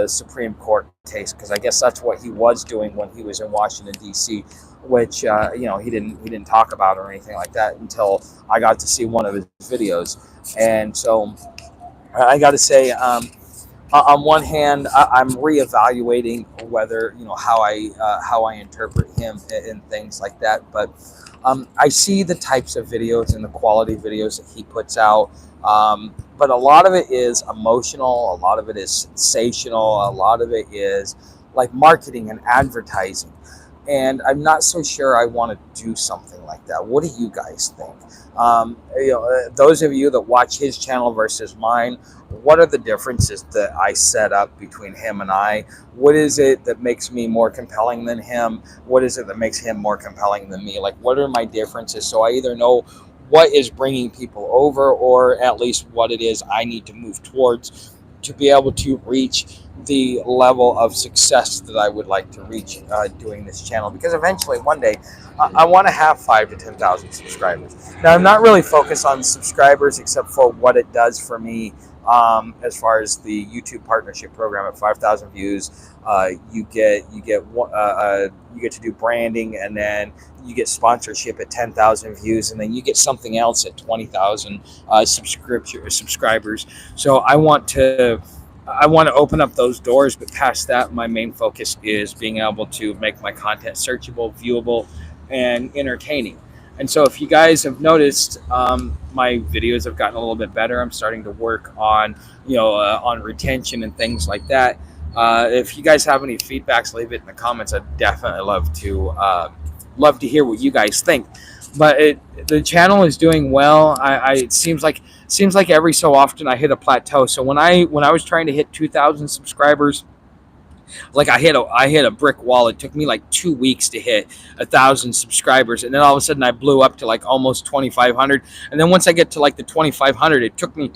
Supreme Court case, because I guess that's what he was doing when he was in Washington D.C., which he didn't talk about or anything like that until I got to see one of his videos. And so I got to say, on one hand, I'm reevaluating whether how I interpret him and things like that. But I see the types of videos and the quality videos that he puts out. But a lot of it is emotional. A lot of it is sensational. A lot of it is like marketing and advertising. And I'm not so sure I want to do something like that. What do you guys think? Those of you that watch his channel versus mine, what are the differences that I set up between him and I? What is it that makes me more compelling than him? What is it that makes him more compelling than me? Like, what are my differences? So I either know what is bringing people over, or at least what it is I need to move towards to be able to reach the level of success that I would like to reach doing this channel. Because eventually, one day, I want to have 5,000 to 10,000 subscribers. Now, I'm not really focused on subscribers except for what it does for me. As far as the YouTube partnership program, at 5,000 views, you get to do branding, and then you get sponsorship at 10,000 views, and then you get something else at 20,000 subscribers. So I want to open up those doors, but past that, my main focus is being able to make my content searchable, viewable, and entertaining. And so if you guys have noticed, my videos have gotten a little bit better. I'm starting to work on, on retention and things like that. If you guys have any feedbacks, leave it in the comments. I'd definitely love to hear what you guys think. But the channel is doing well. It seems like every so often I hit a plateau. So when I was trying to hit 2,000 subscribers, like I hit a brick wall. It took me like 2 weeks to hit 1,000 subscribers, and then all of a sudden I blew up to like almost 2,500. And then once I get to like the 2,500, it took me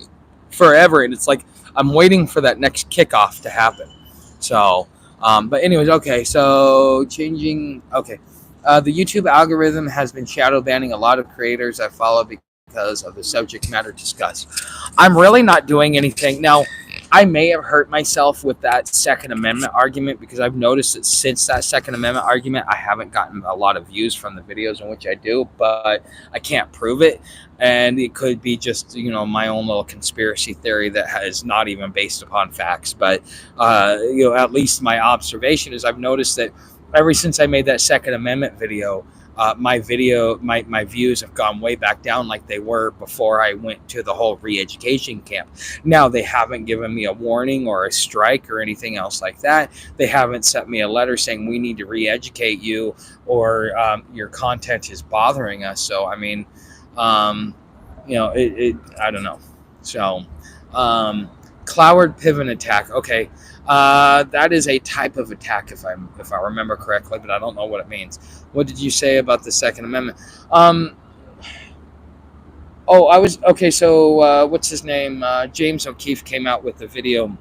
forever, and it's like I'm waiting for that next kickoff to happen. So, but anyways, okay. So changing. Okay, the YouTube algorithm has been shadow banning a lot of creators I follow because of the subject matter discussed. I'm really not doing anything now. I may have hurt myself with that Second Amendment argument, because I've noticed that since that Second Amendment argument, I haven't gotten a lot of views from the videos in which I do, but I can't prove it. And it could be just, my own little conspiracy theory that is not even based upon facts. But, at least my observation is I've noticed that ever since I made that Second Amendment video, my views have gone way back down like they were before I went to the whole re-education camp. Now, they haven't given me a warning or a strike or anything else like that. They haven't sent me a letter saying we need to re-educate you, or your content is bothering us. So, I mean, I don't know. So, Cloward pivot attack. Okay. That is a type of attack, if I remember correctly, but I don't know what it means. What did you say about the Second Amendment? So what's his name? James O'Keefe came out with a video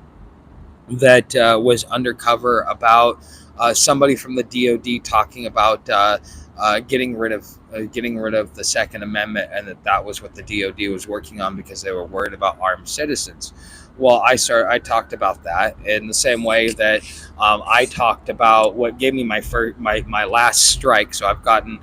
that was undercover about somebody from the DoD talking about getting rid of the Second Amendment, and that was what the DoD was working on because they were worried about armed citizens. Well, I talked about that in the same way that I talked about what gave me my last strike. So I've gotten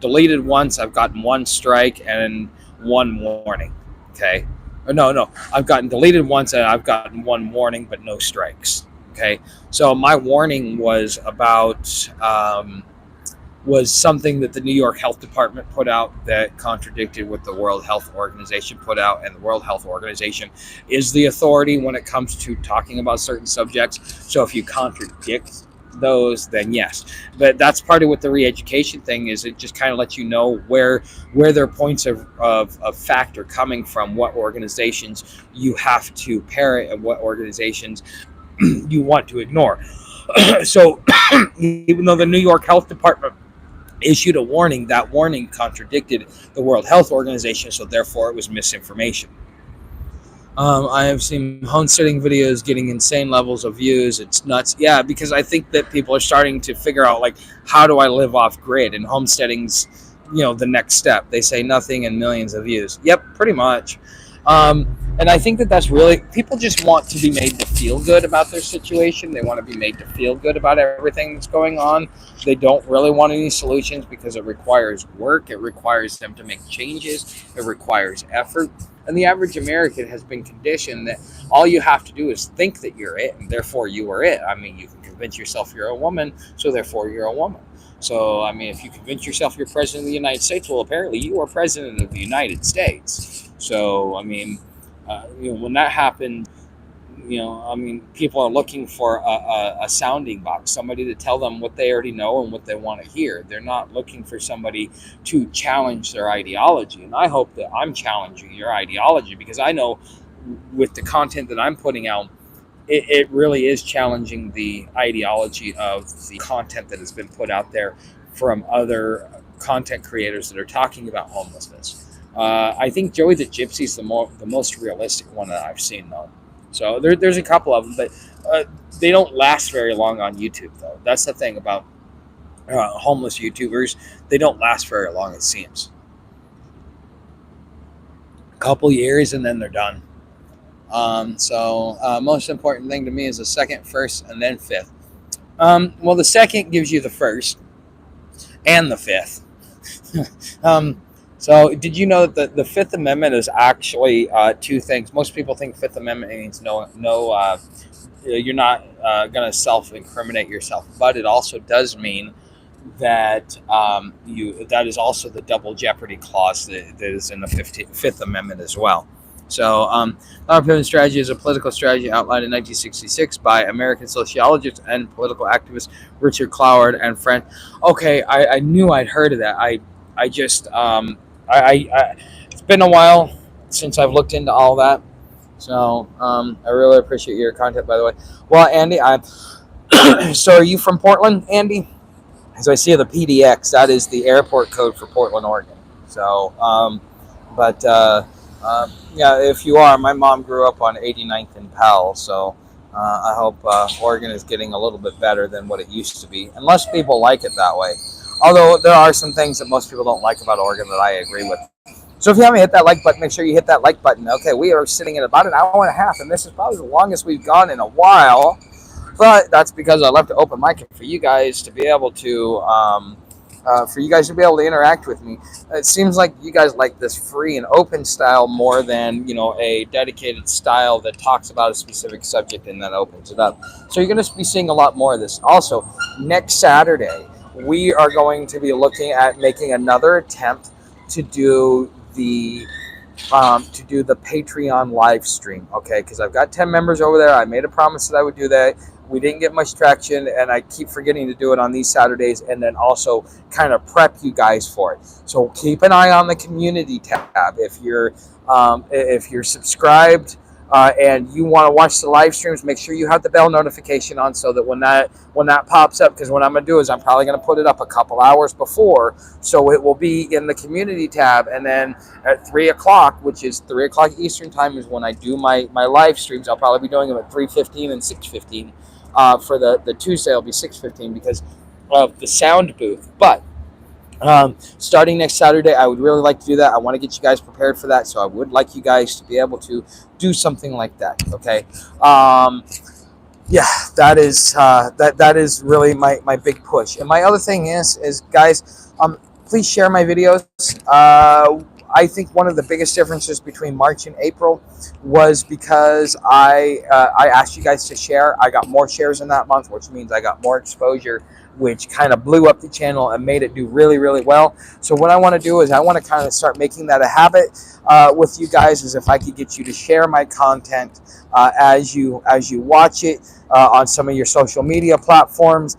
deleted once. I've gotten one strike and one warning. Okay, no, I've gotten deleted once and I've gotten one warning, but no strikes. Okay, so my warning was about was something that the New York Health Department put out that contradicted what the World Health Organization put out, and the World Health Organization is the authority when it comes to talking about certain subjects. So if you contradict those, then yes. But that's part of what the re-education thing is. It just kind of lets you know where their points of fact are coming from, what organizations you have to parrot, and what organizations you want to ignore. So even though the New York Health Department issued a warning, that warning contradicted the World Health Organization, so therefore it was misinformation. I have seen homesteading videos getting insane levels of views. It's nuts. Yeah, because I think that people are starting to figure out, like, how do I live off grid? And homesteading's, the next step. They say nothing and millions of views. Yep, pretty much. And I think that that's really, people just want to be made to feel good about their situation. They want to be made to feel good about everything that's going on. They don't really want any solutions because it requires work. It requires them to make changes. It requires effort. And the average American has been conditioned that all you have to do is think that you're it, and therefore you are it. I mean, you can convince yourself you're a woman, so therefore you're a woman. So, I mean, if you convince yourself you're president of the United States, well, apparently you are president of the United States. So, I mean, when that happened, people are looking for a sounding box, somebody to tell them what they already know and what they want to hear. They're not looking for somebody to challenge their ideology. And I hope that I'm challenging your ideology, because I know with the content that I'm putting out, it really is challenging the ideology of the content that has been put out there from other content creators that are talking about homelessness. I think Joey the Gypsy is the most realistic one that I've seen, though. So there's a couple of them, but they don't last very long on YouTube, though. That's the thing about homeless YouTubers. They don't last very long, it seems. A couple years, and then they're done. Most important thing to me is the second, first, and then fifth. Well, the second gives you the first and the fifth. So did you know that the Fifth Amendment is actually two things? Most people think Fifth Amendment means no, you're not going to self-incriminate yourself, but it also does mean that that is also the double jeopardy clause that is in the Fifth Amendment as well. So, non-opinion strategy is a political strategy outlined in 1966 by American sociologist and political activist Richard Cloward and friend. Okay, I knew I'd heard of that. It's been a while since I've looked into all that. So, I really appreciate your content, by the way. Well, Andy, so are you from Portland, Andy? As I see the PDX, that is the airport code for Portland, Oregon. So, yeah, if you are, my mom grew up on 89th and Powell, so I hope Oregon is getting a little bit better than what it used to be, unless people like it that way. Although there are some things that most people don't like about Oregon that I agree with. So if you haven't hit that like button, make sure you hit that like button. Okay, we are sitting at about an hour and a half, and this is probably the longest we've gone in a while. But that's because I left an open mic for you guys to be able to interact with me. It seems like you guys like this free and open style more than, a dedicated style that talks about a specific subject and then opens it up. So you're going to be seeing a lot more of this. Also, next Saturday, we are going to be looking at making another attempt to do the Patreon live stream, okay? Because I've got 10 members over there. I made a promise that I would do that. We didn't get much traction, and I keep forgetting to do it on these Saturdays, and then also kind of prep you guys for it. So keep an eye on the community tab. If you're subscribed and you want to watch the live streams, make sure you have the bell notification on, so that when that pops up, because what I'm going to do is I'm probably going to put it up a couple hours before, so it will be in the community tab. And then at 3 o'clock, which is 3 o'clock Eastern time, is when I do my live streams. I'll probably be doing them at 3:15 and 6:15. For the Tuesday, it'll be 6:15 because of the sound booth. But starting next Saturday, I would really like to do that. I want to get you guys prepared for that, so I would like you guys to be able to do something like that. Okay. Yeah, that is really my big push. And my other thing is guys, please share my videos. I think one of the biggest differences between March and April was because I asked you guys to share. I got more shares in that month, which means I got more exposure, which kind of blew up the channel and made it do really, really well. So what I want to do is I want to kind of start making that a habit with you guys, is if I could get you to share my content as you watch it. on some of your social media platforms,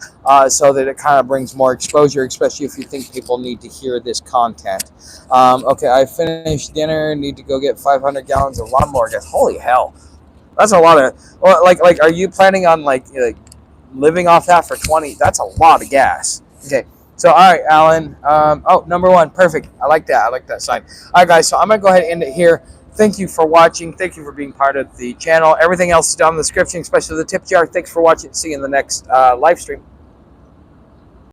so that it kind of brings more exposure, especially if you think people need to hear this content. Okay, I finished dinner. Need to go get 500 gallons of lawnmower gas. Holy hell, that's a lot of. Well, like, are you planning on like living off that for 20? That's a lot of gas. Okay. So, all right, Alan. Oh, number one. Perfect. I like that. I like that sign. All right, guys. So I'm going to go ahead and end it here. Thank you for watching. Thank you for being part of the channel. Everything else is down in the description, especially the tip jar. Thanks for watching. See you in the next live stream.